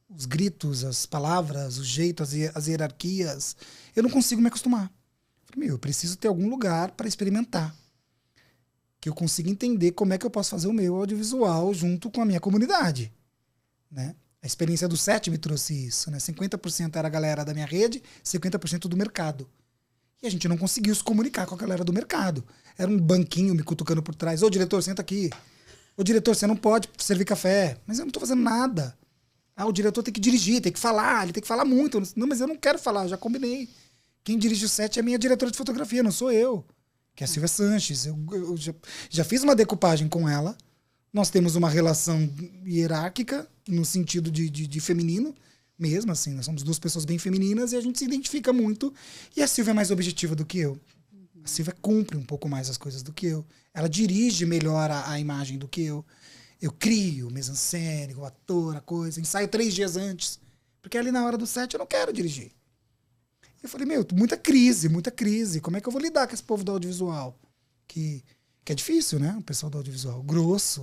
Os gritos, as palavras, o jeito, as hierarquias, eu não consigo me acostumar. Falei, eu preciso ter algum lugar para experimentar. Que eu consiga entender como é que eu posso fazer o meu audiovisual junto com a minha comunidade. Né? A experiência do SET me trouxe isso. Né? 50% era a galera da minha rede, 50% do mercado. E a gente não conseguiu se comunicar com a galera do mercado. Era um banquinho me cutucando por trás. Ô, diretor, senta aqui. Ô, diretor, você não pode servir café. Mas eu não estou fazendo nada. O diretor tem que dirigir, tem que falar, ele tem que falar muito. Não, mas eu não quero falar, já combinei. Quem dirige o set é a minha diretora de fotografia, não sou eu. Que é a Silvia Sanches. Eu já fiz uma decupagem com ela. Nós temos uma relação hierárquica, no sentido de feminino mesmo, assim. Nós somos duas pessoas bem femininas e a gente se identifica muito. E a Silvia é mais objetiva do que eu. A Silvia cumpre um pouco mais as coisas do que eu. Ela dirige melhor a imagem do que eu. Eu crio mise-en-scène, o ator, a coisa, ensaio 3 dias antes. Porque ali na hora do set eu não quero dirigir. Eu falei, muita crise. Como é que eu vou lidar com esse povo do audiovisual? Que é difícil, né? O pessoal do audiovisual. Grosso.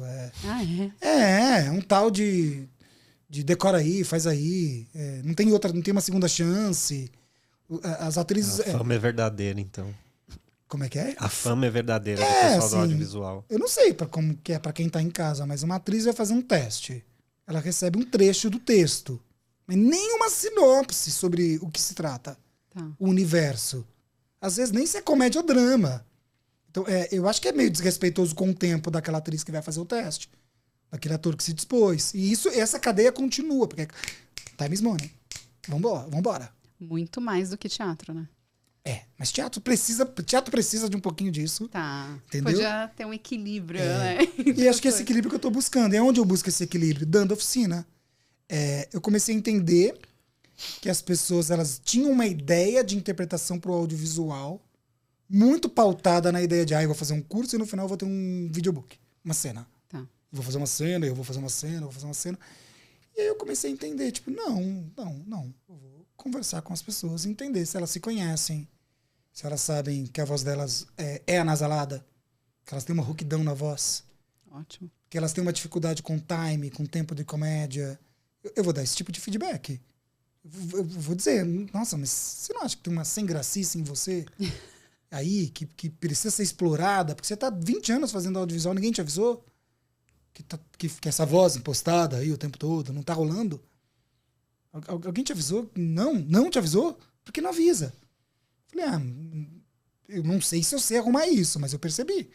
É um tal de decora aí, faz aí. Não tem uma segunda chance. As atrizes... A fama é verdadeira, então. Como é que é? A fama é verdadeira do pessoal assim, do audiovisual. Eu não sei como que é para quem tá em casa, mas uma atriz vai fazer um teste. Ela recebe um trecho do texto. Mas nenhuma sinopse sobre o que se trata. Tá. O universo. Às vezes nem se é comédia ou drama. Então, eu acho que é meio desrespeitoso com o tempo daquela atriz que vai fazer o teste. Daquele ator que se dispôs. E essa cadeia continua, porque time is money. Vambora. Muito mais do que teatro, né? Mas teatro precisa de um pouquinho disso. Tá. Entendeu? Podia ter um equilíbrio, né? E acho que é esse equilíbrio que eu tô buscando. É onde eu busco esse equilíbrio? Dando oficina. Eu comecei a entender que as pessoas elas tinham uma ideia de interpretação pro audiovisual muito pautada na ideia de eu vou fazer um curso e no final eu vou ter um videobook. Uma cena. Tá. Vou fazer uma cena, eu vou fazer uma cena, eu vou fazer uma cena. E aí eu comecei a entender, tipo, não. Eu vou conversar com as pessoas e entender se elas se conhecem. Se elas sabem que a voz delas é anasalada, que elas têm uma rouquidão na voz, Ótimo. que elas têm uma dificuldade com time, com tempo de comédia. Eu vou dar esse tipo de feedback. Eu vou dizer, nossa, mas você não acha que tem uma sem gracice em você aí, que precisa ser explorada? Porque você tá 20 anos fazendo audiovisual, ninguém te avisou? Que essa voz impostada aí o tempo todo, não tá rolando? Alguém te avisou? Não te avisou? Por que não avisa? Falei, eu não sei se eu sei arrumar isso, mas eu percebi.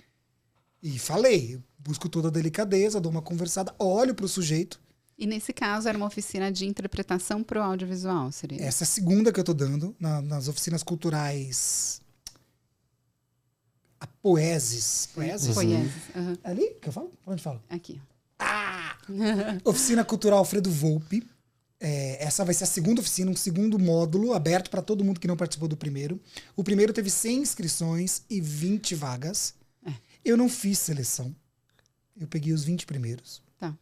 E falei, eu busco toda a delicadeza, dou uma conversada, olho pro sujeito. E nesse caso era uma oficina de interpretação pro audiovisual, seria? Essa é a segunda que eu tô dando nas oficinas culturais. A Poeses. Poeses? Poieses. Uhum. É ali que eu falo? Onde falo? Aqui. Oficina Cultural Alfredo Volpi. Essa vai ser a segunda oficina, um segundo módulo aberto para todo mundo que não participou do primeiro. O primeiro teve 100 inscrições e 20 vagas. Eu não fiz seleção. Eu peguei os 20 primeiros. Tá.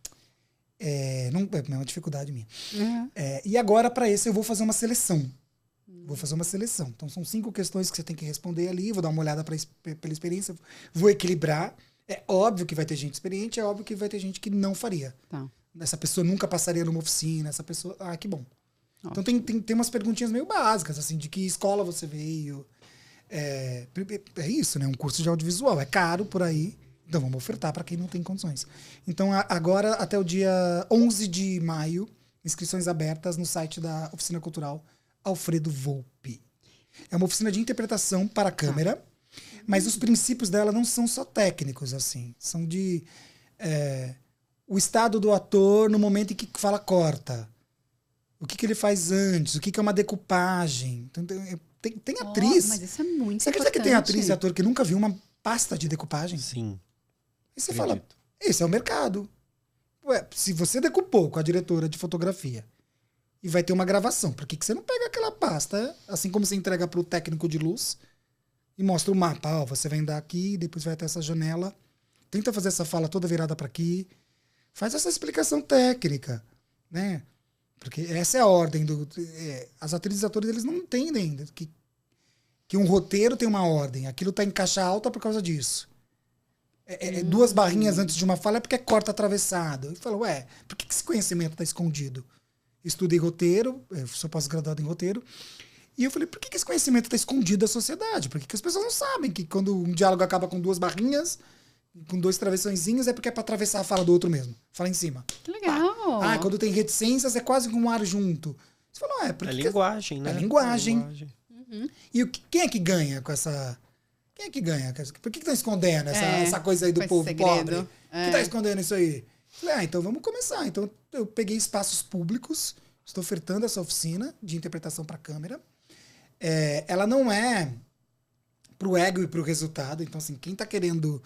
É uma dificuldade minha. Uhum. E agora, para esse, eu vou fazer uma seleção. Vou fazer uma seleção. Então, são 5 questões que você tem que responder ali. Vou dar uma olhada pela experiência. Vou equilibrar. É óbvio que vai ter gente experiente. É óbvio que vai ter gente que não faria. Tá. Essa pessoa nunca passaria numa oficina. Essa pessoa... que bom. Ótimo. Então, tem umas perguntinhas meio básicas, assim, de que escola você veio. É isso, né? Um curso de audiovisual. É caro por aí. Então, vamos ofertar para quem não tem condições. Então, agora, até o dia 11 de maio, inscrições abertas no site da Oficina Cultural Alfredo Volpi. É uma oficina de interpretação para a câmera, mas os princípios dela não são só técnicos, assim. São de... o estado do ator no momento em que fala corta. O que ele faz antes, o que é uma decupagem. Então, tem atriz. Mas isso é muito Você acredita que tem atriz e ator que nunca viu uma pasta de decupagem? Sim. E você fala, esse é o mercado. Ué, se você decupou com a diretora de fotografia e vai ter uma gravação, por que você não pega aquela pasta, assim como você entrega para o técnico de luz e mostra o mapa? Ó, você vai andar aqui, depois vai até essa janela, tenta fazer essa fala toda virada para aqui, faz essa explicação técnica, né? Porque essa é a ordem as atrizes e atores, eles não entendem que um roteiro tem uma ordem, aquilo tá em caixa alta por causa disso. Duas barrinhas antes de uma fala é porque é corta atravessado. Eu falo, ué, por que esse conhecimento tá escondido? Estudei roteiro, eu sou pós-graduado em roteiro, e eu falei, por que esse conhecimento tá escondido da sociedade? Por que as pessoas não sabem que quando um diálogo acaba com duas barrinhas, com dois travessõezinhos, é porque é pra atravessar a fala do outro mesmo. Fala em cima. Que legal! Quando tem reticências é quase com um ar junto. Você falou, porque linguagem, né? É linguagem. E quem é que ganha com essa... Quem é que ganha? Por que estão escondendo essa coisa aí do povo pobre? Por que tá escondendo isso aí? Falei, então vamos começar. Então eu peguei espaços públicos, estou ofertando essa oficina de interpretação para câmera. Ela não é pro ego e pro resultado. Então, assim, quem tá querendo...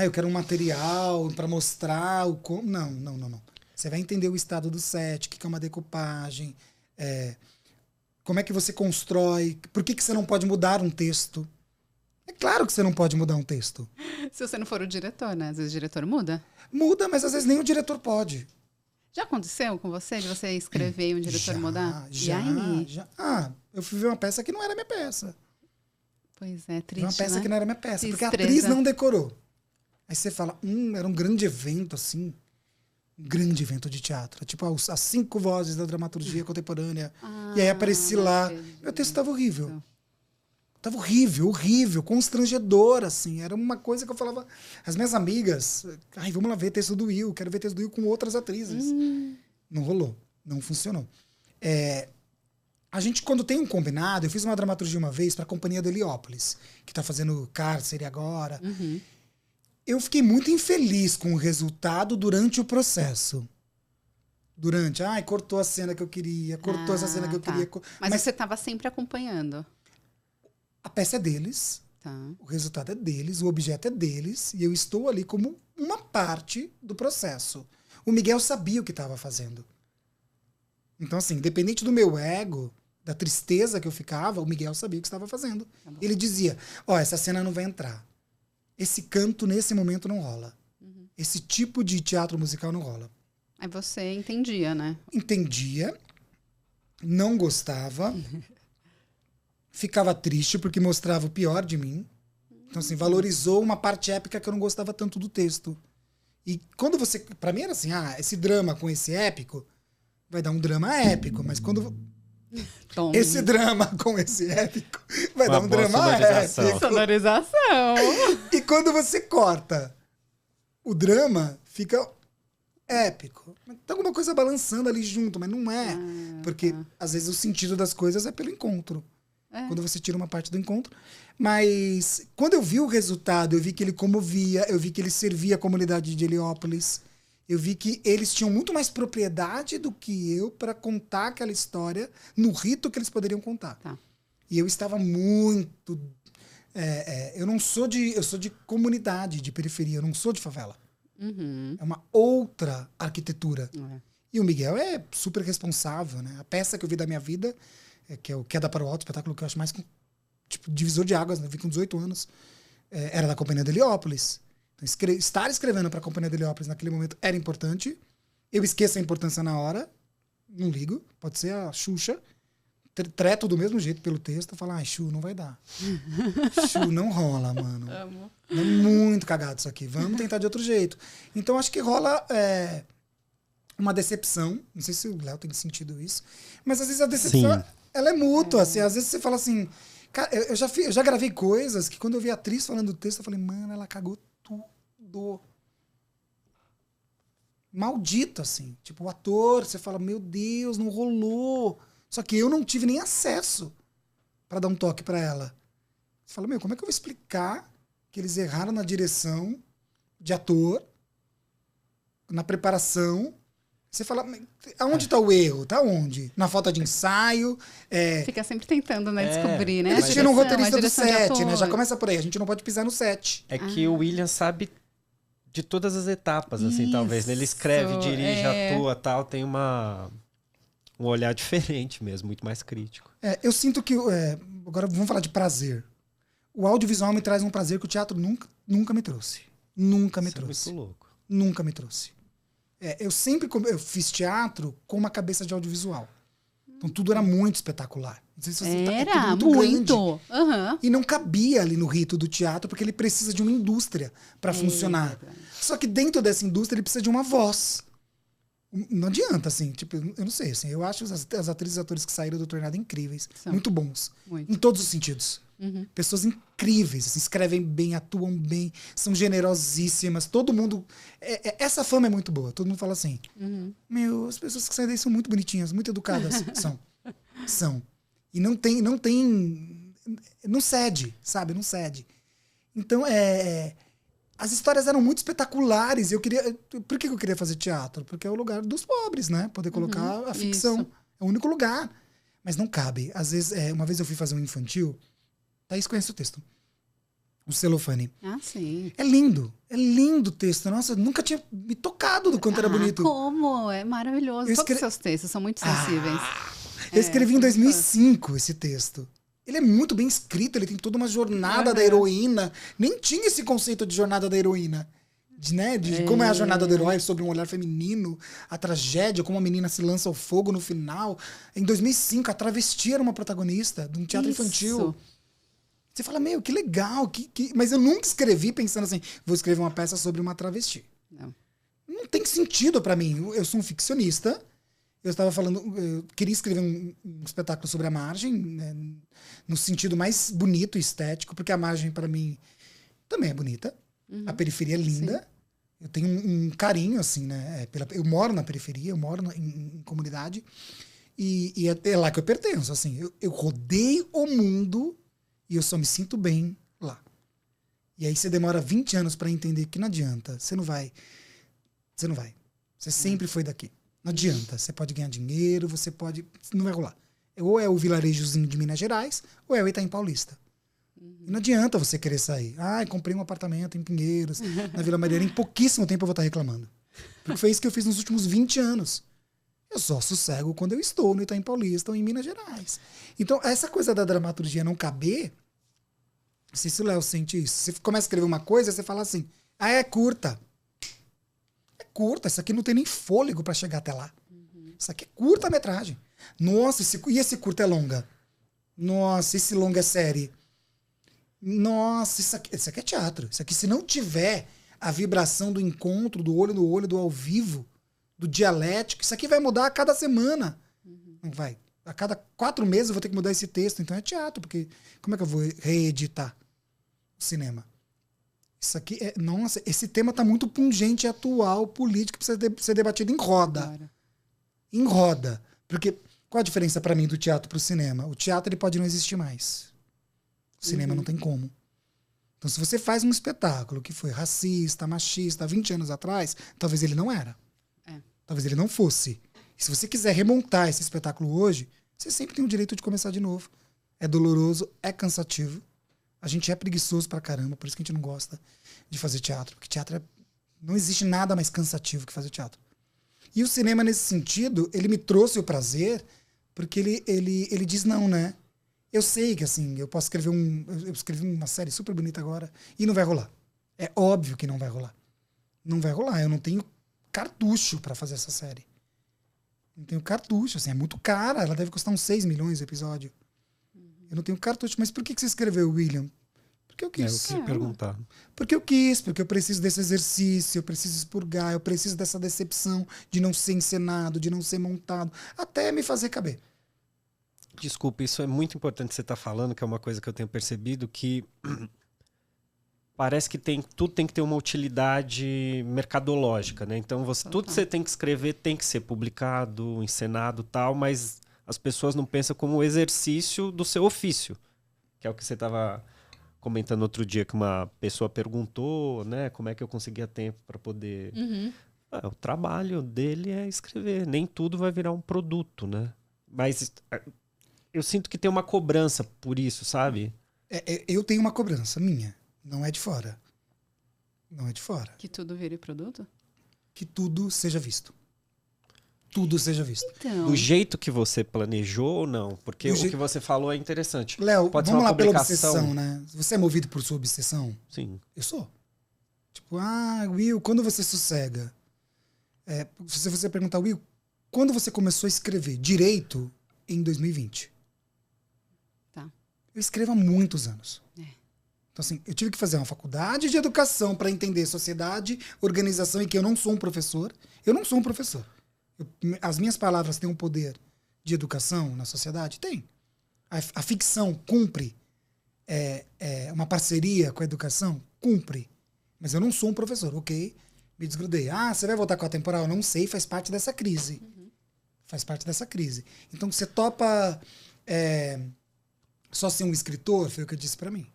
eu quero um material para mostrar o como... Não. Você vai entender o estado do set, o que é uma decupagem, como é que você constrói, por que você não pode mudar um texto. É claro que você não pode mudar um texto. Se você não for o diretor, né? Às vezes o diretor muda. Muda, mas às vezes nem o diretor pode. Já aconteceu com você de você escrever e o diretor mudar? Já. Eu fui ver uma peça que não era minha peça. Pois é, triste, uma peça que não era minha peça, porque a estressa. atriz não decorou. Aí você fala, era um grande evento, assim. Um grande evento de teatro. Tipo, as 5 vozes da dramaturgia contemporânea. E aí apareci lá. Meu texto estava horrível. Tava horrível, constrangedor, assim. Era uma coisa que eu falava... As minhas amigas... vamos lá ver texto do Will. Quero ver texto do Will com outras atrizes. Não rolou. Não funcionou. A gente, quando tem um combinado... Eu fiz uma dramaturgia uma vez para a Companhia de Heliópolis, que tá fazendo Cárcere agora. Eu fiquei muito infeliz com o resultado durante o processo. Cortou a cena que eu queria. Cortou essa cena que eu queria. Mas você estava sempre acompanhando. A peça é deles, o resultado é deles, o objeto é deles, e eu estou ali como uma parte do processo. O Miguel sabia o que estava fazendo. Então, assim, independente do meu ego, da tristeza que eu ficava, o Miguel sabia o que estava fazendo. Ele dizia, essa cena não vai entrar. Esse canto, nesse momento, não rola. Esse tipo de teatro musical não rola. Aí você entendia, né? Entendia, não gostava... Ficava triste porque mostrava o pior de mim. Então, assim, valorizou uma parte épica que eu não gostava tanto do texto. E quando você... Pra mim era assim, esse drama com esse épico vai dar um drama épico. Mas quando... Esse drama com esse épico vai dar um drama épico. Sonorização. E quando você corta o drama, fica épico. Tem alguma coisa balançando ali junto, mas não é. Porque, às vezes, o sentido das coisas é pelo encontro. Quando você tira uma parte do encontro. Mas quando eu vi o resultado, eu vi que ele comovia, eu vi que ele servia a comunidade de Heliópolis, eu vi que eles tinham muito mais propriedade do que eu para contar aquela história no rito que eles poderiam contar. Tá. E eu estava muito... eu sou de comunidade, de periferia, eu não sou de favela. É uma outra arquitetura. E o Miguel é super responsável, né? A peça que eu vi da minha vida... que é o Queda para o Alto, espetáculo que eu acho mais divisor de águas, né? Eu vi com 18 anos, era da Companhia de Heliópolis. Então, estar escrevendo para a Companhia de Heliópolis naquele momento era importante. Eu esqueço a importância na hora, não ligo, pode ser a Xuxa, treto do mesmo jeito pelo texto, falar, Xu, não vai dar. Xu, não rola, mano. Amo. É muito cagado isso aqui, vamos tentar de outro jeito. Então, acho que rola... uma decepção, não sei se o Léo tem sentido isso, mas às vezes a decepção... Ela é mútua, assim, às vezes você fala assim... Cara, eu já gravei coisas que quando eu vi a atriz falando do texto, eu falei, mano, ela cagou tudo. Maldito, assim. Tipo, o ator, você fala, meu Deus, não rolou. Só que eu não tive nem acesso pra dar um toque pra ela. Você fala, como é que eu vou explicar que eles erraram na direção de ator na preparação. Você fala, aonde está o erro? Tá onde? Na falta de ensaio? Fica sempre tentando, né, descobrir, né? Eles tiram um roteirista do set, né? Já começa por aí. A gente não pode pisar no set. É que o William sabe de todas as etapas, assim, talvez. Né? Ele escreve, dirige, atua, tal. Tem um olhar diferente mesmo, muito mais crítico. Eu sinto que... agora vamos falar de prazer. O audiovisual me traz um prazer que o teatro nunca me trouxe. Nunca me trouxe. É muito louco. Nunca me trouxe. Eu fiz teatro com uma cabeça de audiovisual. Então tudo era muito espetacular. Não sei se você era tudo muito. Uhum. E não cabia ali no rito do teatro, porque ele precisa de uma indústria para funcionar. Só que dentro dessa indústria ele precisa de uma voz. Não adianta, assim, tipo, eu não sei, assim, eu acho as atrizes e atores que saíram do Tornado incríveis, muito bons, em todos os sentidos. Uhum. Pessoas incríveis, assim, escrevem bem, atuam bem, são generosíssimas, todo mundo... essa fama é muito boa, todo mundo fala assim, as pessoas que saem daí são muito bonitinhas, muito educadas, são. E não cede, sabe, não cede. Então, as histórias eram muito espetaculares. Por que eu queria fazer teatro? Porque é o lugar dos pobres, né? Poder colocar a ficção. Isso. É o único lugar. Mas não cabe. Às vezes, uma vez eu fui fazer um infantil. Thaís conhece o texto. O Celofane. Ah, sim. É lindo. É lindo o texto. Nossa, eu nunca tinha me tocado do quanto era bonito. Como? É maravilhoso. Todos os seus textos são muito sensíveis. Eu escrevi em 2005 esse texto. Ele é muito bem escrito, ele tem toda uma jornada da heroína. Nem tinha esse conceito de jornada da heroína. De como é a jornada do herói sobre um olhar feminino, a tragédia, como a menina se lança ao fogo no final. Em 2005, a travesti era uma protagonista de um teatro infantil. Você fala, que legal. Mas eu nunca escrevi pensando assim, vou escrever uma peça sobre uma travesti. Não tem sentido pra mim. Eu sou um ficcionista. Eu estava falando, eu queria escrever um espetáculo sobre a margem, né, no sentido mais bonito e estético, porque a margem, para mim, também é bonita. A periferia é linda. Sim. Eu tenho um carinho, assim, né? Eu moro na periferia, eu moro em comunidade, e é lá que eu pertenço. Assim, eu rodeio o mundo e eu só me sinto bem lá. E aí você demora 20 anos para entender que não adianta. Você não vai. Você sempre foi daqui. Não adianta. Você pode ganhar dinheiro, você pode... Não vai rolar. Ou é o vilarejozinho de Minas Gerais, ou é o Itaim Paulista. E não adianta você querer sair. Comprei um apartamento em Pinheiros, na Vila Mariana. Em pouquíssimo tempo eu vou estar reclamando. Porque foi isso que eu fiz nos últimos 20 anos. Eu só sossego quando eu estou no Itaim Paulista ou em Minas Gerais. Então, essa coisa da dramaturgia não caber... Não sei se o Léo sente isso. Você começa a escrever uma coisa, você fala assim, é curta. Curta, isso aqui não tem nem fôlego para chegar até lá. Isso aqui é curta-metragem. Nossa, e esse curta é longa? Nossa, esse longa é série. Nossa, isso aqui é teatro. Isso aqui, se não tiver a vibração do encontro, do olho no olho, do ao vivo, do dialético, isso aqui vai mudar a cada semana. Não vai. A cada 4 meses eu vou ter que mudar esse texto. Então é teatro, porque como é que eu vou reeditar o cinema? Isso aqui nossa, esse tema está muito pungente, atual, político, precisa ser debatido em roda. Claro. Em roda. Porque qual a diferença para mim do teatro para o cinema? O teatro ele pode não existir mais. O cinema não tem como. Então, se você faz um espetáculo que foi racista, machista, há 20 anos atrás, talvez ele não era. Talvez ele não fosse. E se você quiser remontar esse espetáculo hoje, você sempre tem o direito de começar de novo. É doloroso, é cansativo. A gente é preguiçoso pra caramba, por isso que a gente não gosta de fazer teatro. Porque teatro não existe nada mais cansativo que fazer teatro. E o cinema, nesse sentido, ele me trouxe o prazer, porque ele diz não, né? Eu sei que, assim, eu posso escrever eu escrevi uma série super bonita agora e não vai rolar. É óbvio que não vai rolar. Não vai rolar. Eu não tenho cartucho pra fazer essa série. Não tenho cartucho, assim, é muito cara. Ela deve custar uns 6 milhões o episódio. Eu não tenho cartucho. Mas por que você escreveu, William? Porque eu quis. Eu queria perguntar. Porque eu quis, porque eu preciso desse exercício, eu preciso expurgar, eu preciso dessa decepção de não ser encenado, de não ser montado, até me fazer caber. Desculpa, isso é muito importante você estar falando, que é uma coisa que eu tenho percebido, que parece que tudo tem que ter uma utilidade mercadológica, né? Então, tudo que você tem que escrever tem que ser publicado, encenado e tal, mas as pessoas não pensam como exercício do seu ofício, que é o que você estava comentando outro dia, que uma pessoa perguntou, né? Como é que eu conseguia tempo para poder O trabalho dele é escrever. Nem tudo vai virar um produto, né? Mas eu sinto que tem uma cobrança por isso, sabe? Eu tenho uma cobrança minha, não é de fora. Não é de fora. Que tudo vire produto? Que tudo seja visto. Tudo seja visto. Então, Do jeito que você planejou ou não? Porque Do o que você falou é interessante. Léo, Pode ser vamos uma lá pela publicação. obsessão, né? Você é movido por sua obsessão? Sim. Eu sou. Tipo, Will, quando você sossega? Se você perguntar, Will, quando você começou a escrever direito em 2020? Tá. Eu escrevo há muitos anos. É. Então, assim, eu tive que fazer uma faculdade de educação para entender sociedade, organização, e que eu não sou um professor. Eu não sou um professor. As minhas palavras têm um poder de educação na sociedade? Tem. A ficção cumpre uma parceria com a educação? Cumpre. Mas eu não sou um professor, ok? Me desgrudei. Você vai voltar com a temporal? Não sei, faz parte dessa crise. Faz parte dessa crise. Então, você topa só ser um escritor? Foi o que eu disse para mim.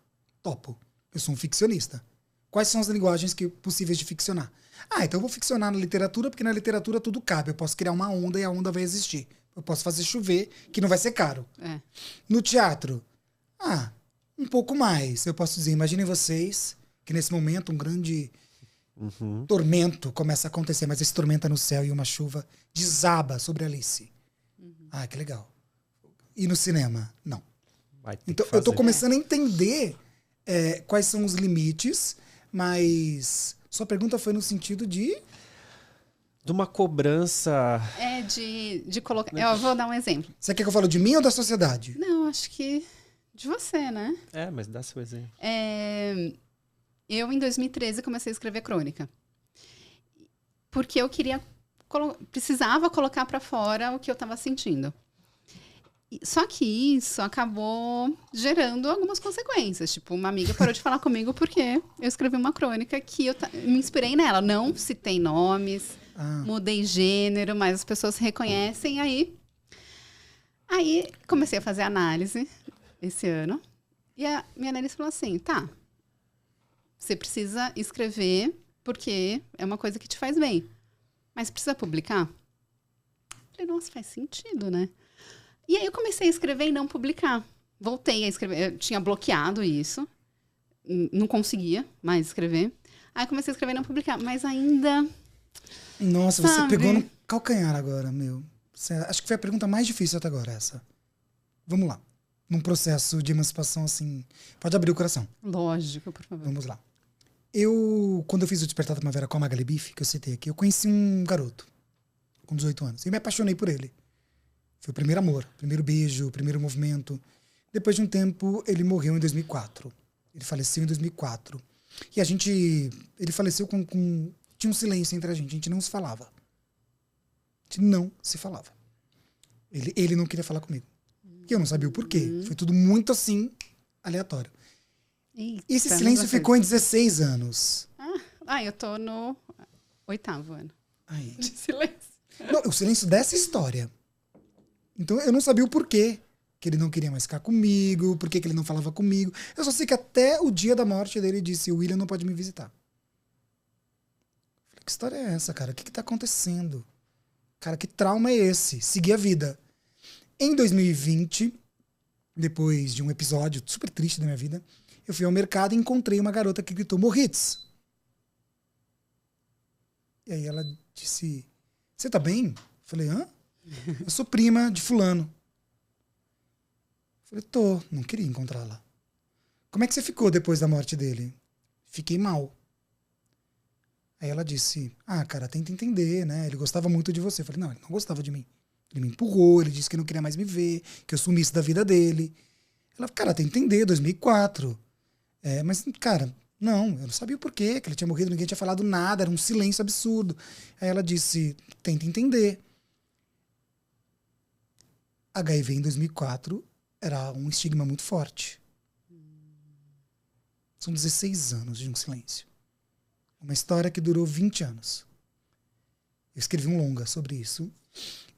Topo. Eu sou um ficcionista. Quais são as linguagens possíveis de ficcionar? Então eu vou ficcionar na literatura, porque na literatura tudo cabe. Eu posso criar uma onda e a onda vai existir. Eu posso fazer chover, que não vai ser caro. No teatro, um pouco mais. Eu posso dizer, imaginem vocês que nesse momento um grande tormento começa a acontecer, mas esse tormento é no céu e uma chuva desaba sobre Alice. Que legal. E no cinema? Não. Então eu tô começando a entender quais são os limites, mas sua pergunta foi no sentido de uma cobrança. De colocar. Eu vou dar um exemplo. Você quer que eu fale de mim ou da sociedade? Não, acho que de você, né? Mas dá seu exemplo. Eu, em 2013, comecei a escrever crônica. Porque eu precisava colocar para fora o que eu estava sentindo. Só que isso acabou gerando algumas consequências. Tipo, uma amiga parou de falar comigo porque eu escrevi uma crônica que eu me inspirei nela. Não citei nomes, mudei gênero, mas as pessoas reconhecem. Aí comecei a fazer análise esse ano. E a minha analista falou assim, você precisa escrever porque é uma coisa que te faz bem. Mas precisa publicar? Eu falei, nossa, faz sentido, né? E aí eu comecei a escrever e não publicar. Voltei a escrever. Eu tinha bloqueado isso. Não conseguia mais escrever. Aí comecei a escrever e não publicar. Mas ainda... Nossa, você pegou no calcanhar agora, meu. Acho que foi a pergunta mais difícil até agora, essa. Vamos lá. Num processo de emancipação, assim... Pode abrir o coração. Lógico, por favor. Vamos lá. Quando eu fiz o Despertar da Primavera com a Magali Bife, que eu citei aqui, eu conheci um garoto com 18 anos. E me apaixonei por ele. Foi o primeiro amor, primeiro beijo, primeiro movimento. Depois de um tempo, ele morreu em 2004. Ele faleceu em 2004. E ele faleceu tinha um silêncio entre a gente não se falava. A gente não se falava. Ele não queria falar comigo. E eu não sabia o porquê. Foi tudo muito assim, aleatório. Eita, esse silêncio ficou em 16 anos. Eu tô no 8º ano. De silêncio. Não, o silêncio dessa história. Então eu não sabia o porquê que ele não queria mais ficar comigo, por que ele não falava comigo. Eu só sei que até o dia da morte dele ele disse, o William não pode me visitar. Falei, que história é essa, cara? O que tá acontecendo? Cara, que trauma é esse? Seguir a vida. Em 2020, depois de um episódio super triste da minha vida, eu fui ao mercado e encontrei uma garota que gritou, Moritz. E aí ela disse, você tá bem? Eu falei, eu sou prima de fulano. Eu falei, não queria encontrá-la. Como é que você ficou depois da morte dele? Fiquei mal. Aí ela disse, cara, tenta entender, né? Ele gostava muito de você. Eu falei, não, ele não gostava de mim. Ele me empurrou, ele disse que não queria mais me ver, que eu sumisse da vida dele. Ela, cara, tenta entender, 2004. Mas, cara, não, eu não sabia o porquê, que ele tinha morrido, ninguém tinha falado nada, era um silêncio absurdo. Aí ela disse, tenta entender. HIV em 2004 era um estigma muito forte. São 16 anos de um silêncio. Uma história que durou 20 anos. Eu escrevi um longa sobre isso.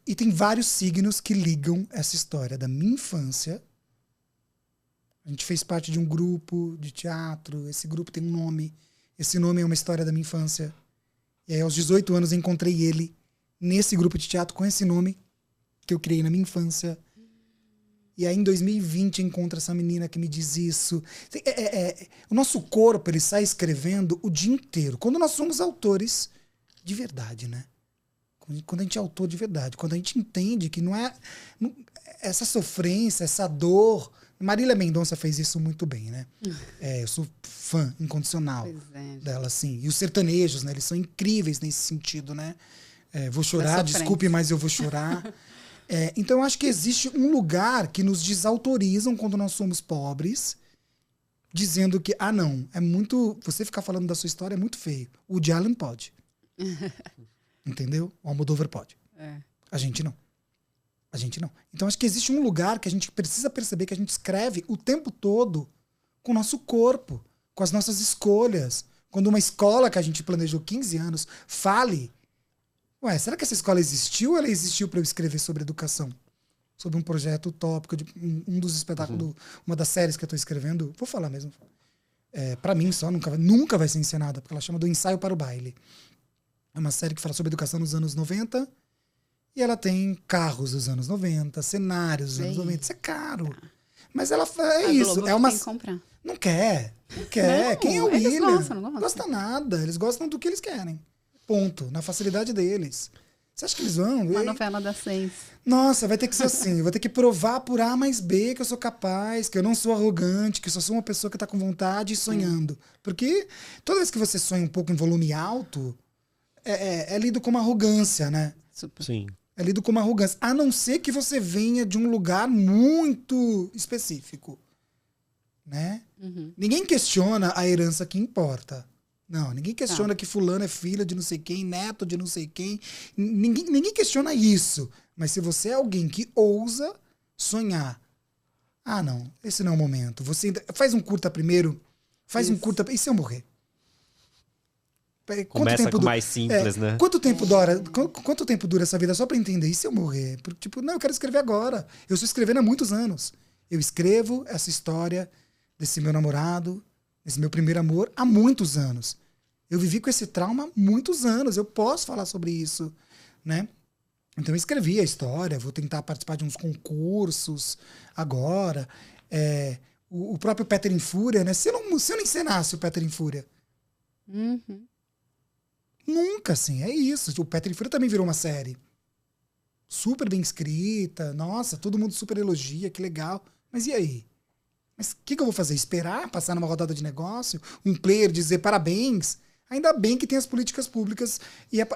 E tem vários signos que ligam essa história da minha infância. A gente fez parte de um grupo de teatro. Esse grupo tem um nome. Esse nome é uma história da minha infância. E aí, aos 18 anos, eu encontrei ele nesse grupo de teatro com esse nome que eu criei na minha infância. E aí, em 2020, eu encontro essa menina que me diz isso. O nosso corpo, ele sai escrevendo o dia inteiro. Quando nós somos autores de verdade, né? Quando a gente é autor de verdade. Quando a gente entende que não é... essa sofrência, essa dor... Marília Mendonça fez isso muito bem, né? Eu sou fã incondicional dela, assim. E os sertanejos, né? Eles são incríveis nesse sentido, né? Vou chorar, desculpe, mas eu vou chorar. Então, eu acho que existe um lugar que nos desautorizam quando nós somos pobres, dizendo que, não, é muito... Você ficar falando da sua história é muito feio. O Woody Allen pode. Entendeu? O Almodóvar pode. A gente não. A gente não. Então, acho que existe um lugar que a gente precisa perceber que a gente escreve o tempo todo com o nosso corpo, com as nossas escolhas. Quando uma escola que a gente planejou 15 anos fale... será que essa escola existiu ou ela existiu para eu escrever sobre educação? Sobre um projeto utópico, de um dos espetáculos, uma das séries que eu estou escrevendo. Vou falar mesmo. Para mim, só nunca vai ser encenada, porque ela chama do Ensaio para o Baile. É uma série que fala sobre educação nos anos 90 e ela tem carros dos anos 90, cenários dos anos 90. Isso é caro. Mas ela isso. Globo tem que comprar. Não quer. Quem é o eles William? Gostam, não gosta nada. Eles gostam do que eles querem. Ponto. Na facilidade deles. Você acha que eles vão? Uma novela das 6. Nossa, vai ter que ser assim. Eu vou ter que provar por A mais B que eu sou capaz, que eu não sou arrogante, que eu só sou uma pessoa que tá com vontade e sonhando. Porque toda vez que você sonha um pouco em volume alto, é lido como arrogância, né? Super. Sim. É lido como arrogância. A não ser que você venha de um lugar muito específico. Né? Ninguém questiona a herança que importa. Não, ninguém questiona que fulano é filho de não sei quem, neto de não sei quem. Ninguém questiona isso. Mas se você é alguém que ousa sonhar, não, esse não é o momento. Você faz um curta primeiro, um curta... E se eu morrer? Começa com mais simples, né? Quanto tempo dura essa vida só pra entender? E se eu morrer? Porque, eu quero escrever agora. Eu estou escrevendo há muitos anos. Eu escrevo essa história desse meu namorado, esse meu primeiro amor, há muitos anos. Eu vivi com esse trauma há muitos anos. Eu posso falar sobre isso, né? Então eu escrevi a história, vou tentar participar de uns concursos agora. O próprio Peter em Fúria, né? Se eu não encenasse o Peter em Fúria... Nunca, assim, é isso. O Peter em Fúria também virou uma série. Super bem escrita. Nossa, todo mundo super elogia, que legal. Mas e aí? Mas o que eu vou fazer? Esperar passar numa rodada de negócio? Um player dizer parabéns? Ainda bem que tem as políticas públicas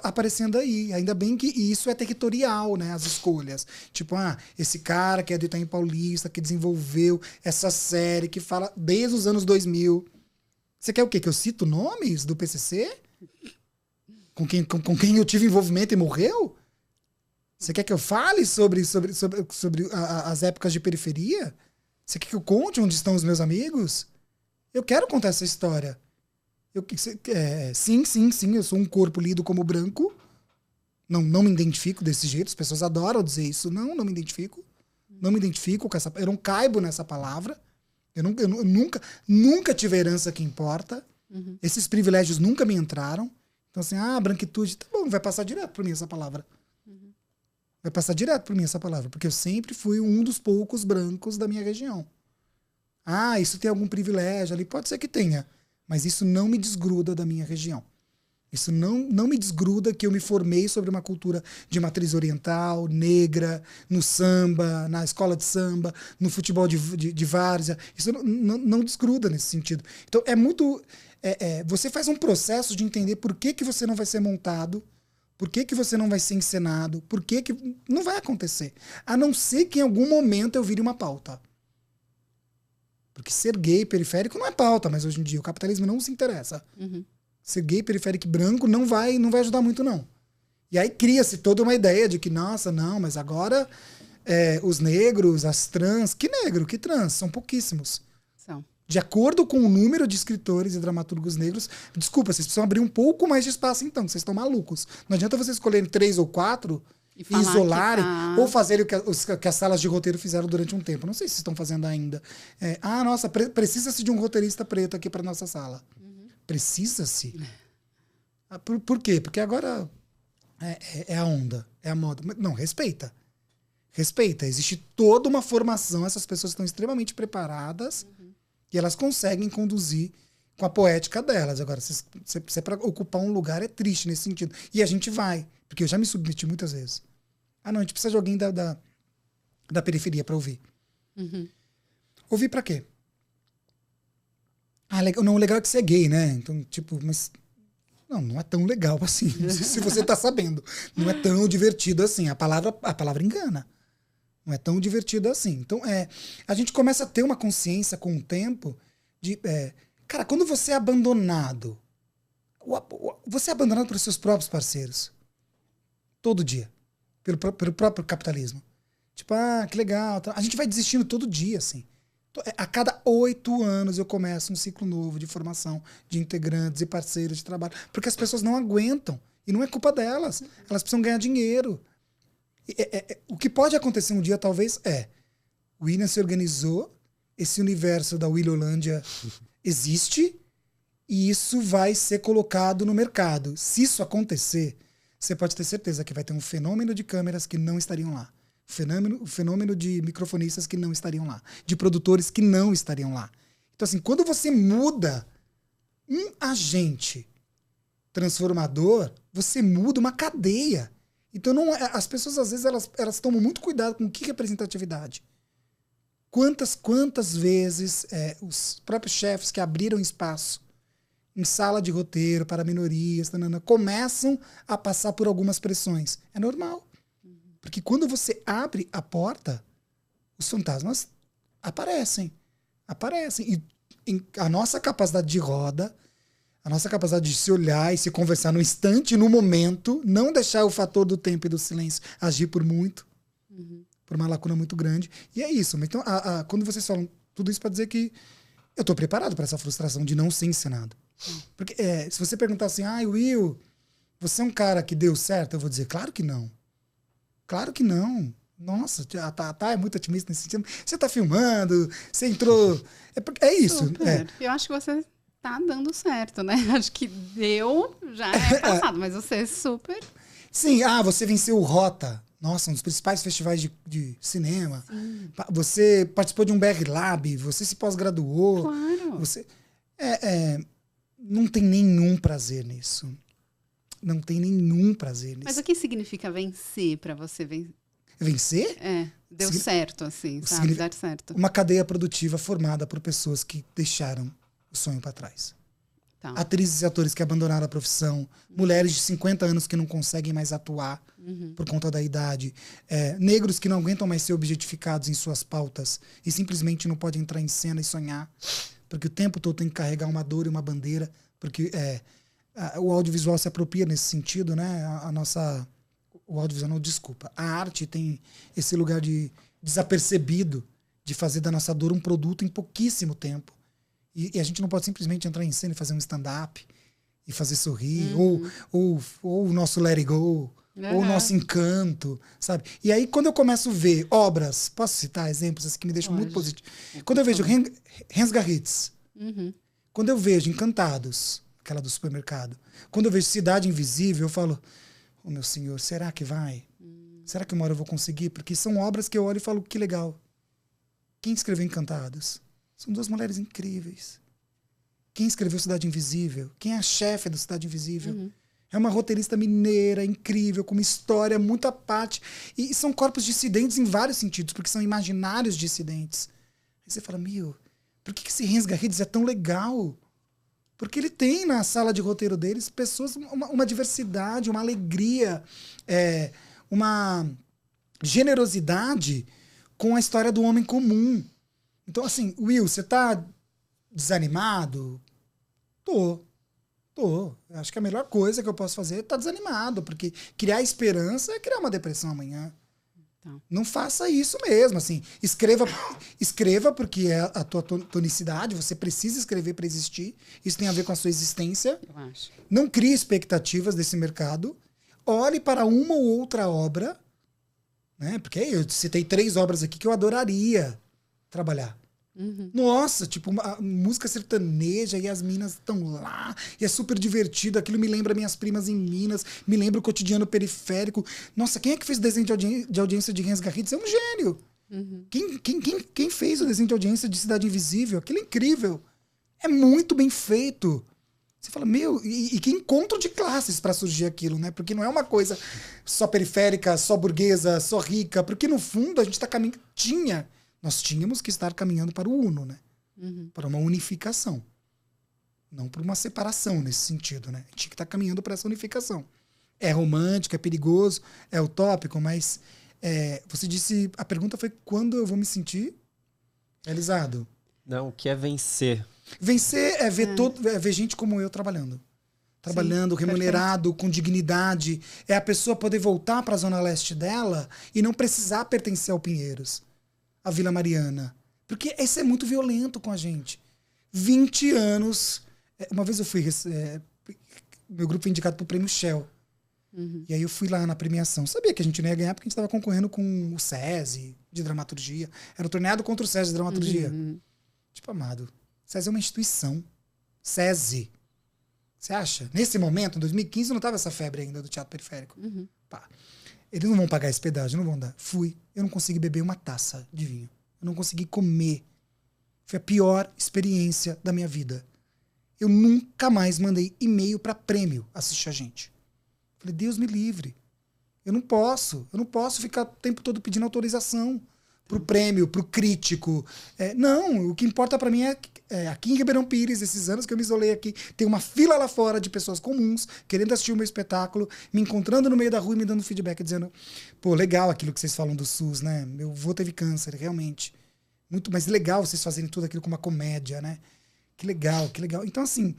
aparecendo aí. Ainda bem que isso é territorial, né? As escolhas. Tipo, esse cara que é do Itaim Paulista, que desenvolveu essa série, que fala desde os anos 2000. Você quer o quê? Que eu cito nomes do PCC? Com quem eu tive envolvimento e morreu? Você quer que eu fale sobre as épocas de periferia? Você quer que eu conte onde estão os meus amigos? Eu quero contar essa história. Sim, eu sou um corpo lido como branco. Não me identifico desse jeito. As pessoas adoram dizer isso. Não me identifico. Não me identifico com essa... Eu não caibo nessa palavra. Eu nunca tive a herança que importa. Esses privilégios nunca me entraram. Então, assim, branquitude, tá bom, vai passar direto por mim essa palavra. Vai passar direto por mim essa palavra, porque eu sempre fui um dos poucos brancos da minha região. Isso tem algum privilégio ali? Pode ser que tenha, mas isso não me desgruda da minha região. Isso não me desgruda que eu me formei sobre uma cultura de matriz oriental, negra, no samba, na escola de samba, no futebol de várzea. Isso não desgruda nesse sentido. Então, é muito... você faz um processo de entender por que você não vai ser montado, por que você não vai ser encenado, por que não vai acontecer. A não ser que em algum momento eu vire uma pauta. Porque ser gay periférico não é pauta, mas hoje em dia o capitalismo não se interessa. Ser gay periférico e branco não vai ajudar muito, não. E aí cria-se toda uma ideia de que, nossa, não, mas agora os negros, as trans... Que negro, que trans? São pouquíssimos. São. De acordo com o número de escritores e dramaturgos negros... Desculpa, vocês precisam abrir um pouco mais de espaço, então. Vocês estão malucos. Não adianta vocês escolherem 3 ou 4 e isolarem, ou fazerem o que as salas de roteiro fizeram durante um tempo. Não sei se vocês estão fazendo ainda. Nossa, precisa-se de um roteirista preto aqui para nossa sala. Precisa-se. Por quê? Porque agora é a onda, é a moda. Não, respeita. Respeita. Existe toda uma formação, essas pessoas estão extremamente preparadas e elas conseguem conduzir com a poética delas. Agora, se é para ocupar um lugar, é triste nesse sentido. E a gente vai, porque eu já me submeti muitas vezes. Ah, não, a gente precisa de alguém da periferia para ouvir. Ouvir para quê? Ah, não, o legal é que você é gay, né? Então, tipo, mas... Não é tão legal assim, se você tá sabendo. Não é tão divertido assim. A palavra engana. Não é tão divertido assim. Então, a gente começa a ter uma consciência com o tempo de... cara, quando você é abandonado, você é abandonado pelos seus próprios parceiros. Todo dia. Pelo próprio capitalismo. Tipo, que legal. A gente vai desistindo todo dia, assim. A cada 8 anos eu começo um ciclo novo de formação de integrantes e parceiros de trabalho. Porque as pessoas não aguentam. E não é culpa delas. Elas precisam ganhar dinheiro. O que pode acontecer um dia, talvez, o William se organizou, esse universo da Willolândia existe, e isso vai ser colocado no mercado. Se isso acontecer, você pode ter certeza que vai ter um fenômeno de câmeras que não estariam lá. O fenômeno de microfonistas que não estariam lá. De produtores que não estariam lá. Então, assim, quando você muda um agente transformador, você muda uma cadeia. Então, as pessoas, às vezes, elas tomam muito cuidado com o que é representatividade. Quantas vezes os próprios chefes que abriram espaço em sala de roteiro para minorias, começam a passar por algumas pressões. É normal. Porque quando você abre a porta, os fantasmas aparecem. E a nossa capacidade de roda, a nossa capacidade de se olhar e se conversar no instante, no momento, não deixar o fator do tempo e do silêncio agir por muito, por uma lacuna muito grande. E é isso. Então, quando vocês falam tudo isso para dizer que eu estou preparado para essa frustração de não ser ensinado. Porque se você perguntar assim, Will, você é um cara que deu certo? Eu vou dizer, claro que não. Claro que não. Nossa, é muito otimista nesse sentido. Você tá filmando, você entrou... É isso. Eu acho que você tá dando certo, né? Acho que deu, já é passado, mas você é super... Sim, você venceu o Rota. Nossa, um dos principais festivais de cinema. Sim. Você participou de um BR Lab, você se pós-graduou. Claro. Você... não tem nenhum prazer nisso. Não tem nenhum prazer nisso. Mas o que significa vencer para você? Vencer? Deu certo, assim, sabe? Dar certo. Uma cadeia produtiva formada por pessoas que deixaram o sonho para trás. Tá. Atrizes e atores que abandonaram a profissão, mulheres de 50 anos que não conseguem mais atuar por conta da idade, negros que não aguentam mais ser objetificados em suas pautas e simplesmente não podem entrar em cena e sonhar, porque o tempo todo tem que carregar uma dor e uma bandeira, porque... o audiovisual se apropria nesse sentido, né? O audiovisual, não, desculpa. A arte tem esse lugar de desapercebido de fazer da nossa dor um produto em pouquíssimo tempo. E a gente não pode simplesmente entrar em cena e fazer um stand-up e fazer sorrir, ou o nosso Let It Go, ou o nosso Encanto, sabe? E aí, quando eu começo a ver obras, posso citar exemplos que me deixam muito positivos? Quando eu vejo Hans Garritz, quando eu vejo Encantados, aquela do supermercado. Quando eu vejo Cidade Invisível, eu falo, meu senhor, será que vai? Será que uma hora eu vou conseguir? Porque são obras que eu olho e falo, que legal. Quem escreveu Encantados? São 2 mulheres incríveis. Quem escreveu Cidade Invisível? Quem é a chefe do Cidade Invisível? É uma roteirista mineira, incrível, com uma história muito à parte. E são corpos dissidentes em vários sentidos, porque são imaginários dissidentes. Aí você fala, por que esse Hans Garritz é tão legal? Porque ele tem na sala de roteiro deles pessoas, uma diversidade, uma alegria, uma generosidade com a história do homem comum. Então, assim, Will, você tá desanimado? Tô. Acho que a melhor coisa que eu posso fazer é estar desanimado, porque criar esperança é criar uma depressão amanhã. Não faça isso mesmo, assim. Escreva porque é a tua tonicidade, você precisa escrever para existir. Isso tem a ver com a sua existência. Eu acho. Não crie expectativas desse mercado. Olhe para uma ou outra obra, né? Porque eu citei 3 obras aqui que eu adoraria trabalhar. Nossa, tipo, a música sertaneja e as minas estão lá, e é super divertido. Aquilo me lembra minhas primas em Minas, me lembra o cotidiano periférico. Nossa, quem é que fez o desenho de audiência de Renz Garrido? Você é um gênio. Quem fez o desenho de audiência de Cidade Invisível? Aquilo é incrível. É muito bem feito. Você fala, meu, e que encontro de classes para surgir aquilo, né? Porque não é uma coisa só periférica, só burguesa, só rica. Porque no fundo a gente está caminhando. Nós tínhamos que estar caminhando para o uno, né? Para uma unificação. Não para uma separação nesse sentido, né? A gente tinha que estar caminhando para essa unificação. É romântico, é perigoso, é utópico, mas você disse... A pergunta foi quando eu vou me sentir realizado. Não, o que é vencer? Vencer é ver gente como eu trabalhando. Trabalhando, sim, remunerado, perfeito, com dignidade. É a pessoa poder voltar para a zona leste dela e não precisar pertencer ao Pinheiros, a Vila Mariana. Porque isso é muito violento com a gente. 20 anos... Uma vez eu fui... meu grupo foi indicado para o Prêmio Shell. E aí eu fui lá na premiação. Sabia que a gente não ia ganhar porque a gente estava concorrendo com o SESI de dramaturgia. Era o torneado contra o SESI de dramaturgia. Tipo, amado, SESI é uma instituição. SESI. Você acha? Nesse momento, em 2015, não estava essa febre ainda do teatro periférico. Pá. Eles não vão pagar esse pedágio, não vão dar. Fui. Eu não consegui beber uma taça de vinho. Eu não consegui comer. Foi a pior experiência da minha vida. Eu nunca mais mandei e-mail para prêmio assistir a gente. Falei, Deus me livre. Eu não posso ficar o tempo todo pedindo autorização pro prêmio, pro crítico. Não, o que importa para mim é aqui em Ribeirão Pires, esses anos que eu me isolei aqui, tem uma fila lá fora de pessoas comuns, querendo assistir o meu espetáculo, me encontrando no meio da rua e me dando feedback, dizendo, pô, legal aquilo que vocês falam do SUS, né? Meu avô teve câncer, realmente. Muito mais legal vocês fazerem tudo aquilo com uma comédia, né? Que legal, que legal. Então, assim,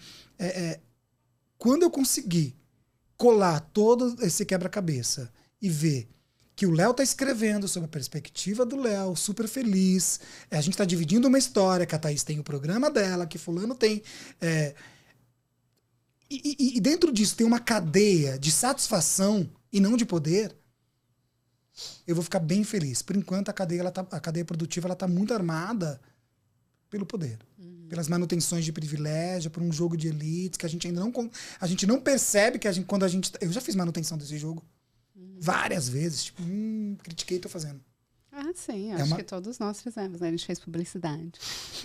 quando eu consegui colar todo esse quebra-cabeça e ver que o Léo tá escrevendo sobre a perspectiva do Léo, super feliz, a gente tá dividindo uma história, que a Thaís tem o programa dela, que fulano tem... E dentro disso tem uma cadeia de satisfação e não de poder, eu vou ficar bem feliz. Por enquanto, a cadeia produtiva ela tá muito armada pelo poder. Pelas manutenções de privilégio, por um jogo de elites que a gente ainda não... A gente não percebe que quando a gente... Eu já fiz manutenção desse jogo. Várias vezes. Tipo, critiquei, tô fazendo. Ah, sim. Acho que todos nós fizemos, né? A gente fez publicidade.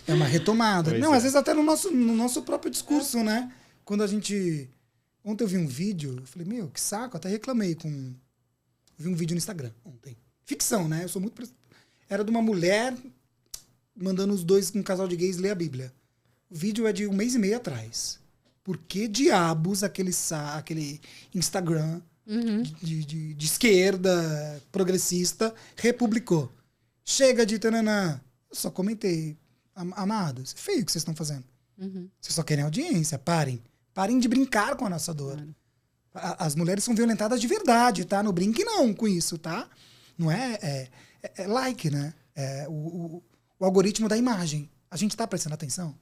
É uma retomada. Pois não, às vezes até no nosso próprio discurso, né? Quando a gente... Ontem eu vi um vídeo, eu falei, meu, que saco. Até reclamei com... Eu vi um vídeo no Instagram ontem. Ficção, né? Eu sou muito... Era de uma mulher... mandando um casal de gays ler a Bíblia. O vídeo é de 1 mês e meio atrás. Por que diabos aquele Instagram de esquerda, progressista, republicou? Chega de tananã. Eu só comentei. Amados, é feio o que vocês estão fazendo. Vocês só querem audiência. Parem de brincar com a nossa dor. As mulheres são violentadas de verdade, tá? Não brinque não com isso, tá? Não é like, né? O algoritmo da imagem. A gente está prestando atenção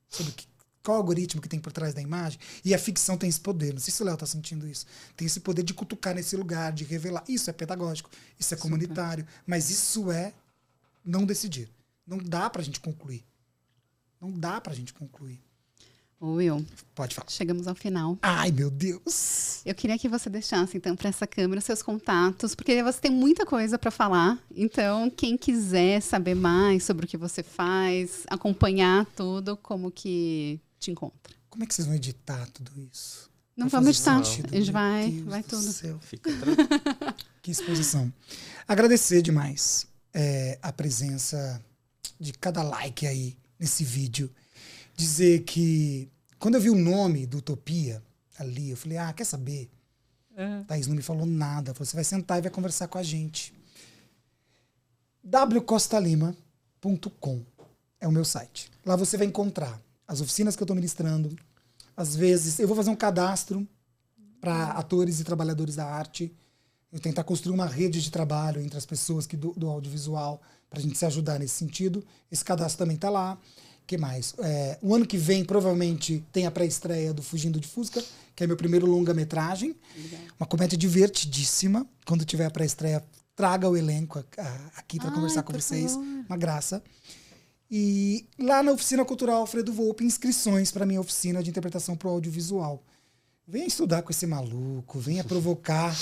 sobre qual algoritmo que tem por trás da imagem? E a ficção tem esse poder. Não sei se o Léo está sentindo isso. Tem esse poder de cutucar nesse lugar, de revelar. Isso é pedagógico, isso é comunitário. Mas isso é não decidir. Não dá pra gente concluir. Não dá pra gente concluir. Will, pode falar. Chegamos ao final. Ai, meu Deus! Eu queria que você deixasse, então, para essa câmera seus contatos, porque você tem muita coisa para falar. Então, quem quiser saber mais sobre o que você faz, acompanhar tudo, como que te encontra? Como é que vocês vão editar tudo isso? Não vamos editar. A gente vai tudo. Céu. Fica tranquilo. Que exposição. Agradecer demais a presença de cada like aí nesse vídeo. Dizer que, quando eu vi o nome do Utopia ali, eu falei, quer saber? Thaís não me falou nada. Falou, você vai sentar e vai conversar com a gente. wcostalima.com é o meu site. Lá você vai encontrar as oficinas que eu estou ministrando. Às vezes, eu vou fazer um cadastro para atores e trabalhadores da arte. Eu tentar construir uma rede de trabalho entre as pessoas do audiovisual para a gente se ajudar nesse sentido. Esse cadastro também está lá. O que mais? O ano que vem, provavelmente, tem a pré-estreia do Fugindo de Fusca, que é meu primeiro longa-metragem. Uma comédia divertidíssima. Quando tiver a pré-estreia, traga o elenco aqui para conversar com vocês. Uma graça. E lá na Oficina Cultural Alfredo Volpi, inscrições para minha oficina de interpretação para o audiovisual. Venha estudar com esse maluco, venha provocar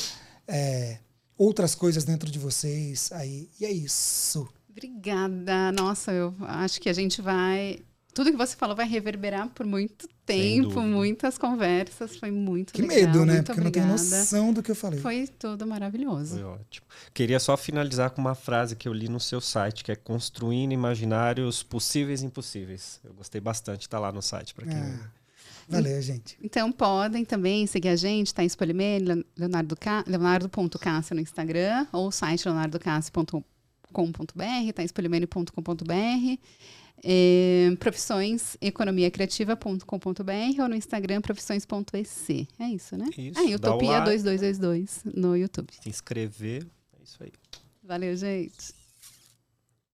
outras coisas dentro de vocês. Aí, e é isso. Obrigada. Nossa, eu acho que a gente vai... Tudo que você falou vai reverberar por muito tempo, muitas conversas. Foi muito legal. Que medo, né? Muito porque obrigada. eu não tenho noção do que eu falei. Foi tudo maravilhoso. Foi ótimo. Queria só finalizar com uma frase que eu li no seu site, que é construindo imaginários possíveis e impossíveis. Eu gostei bastante de estar lá no site para quem... Valeu, gente. Então podem também seguir a gente, tá em Spolimene, leonardo.cássio no Instagram, ou o site leonardocássio.com.br, tá em spolimene.com.br. Profissões economiacriativa.com.br ou no Instagram profissões.ec. É isso, né? Isso, e Utopia 2222 no YouTube. Se inscrever, é isso aí. Valeu, gente.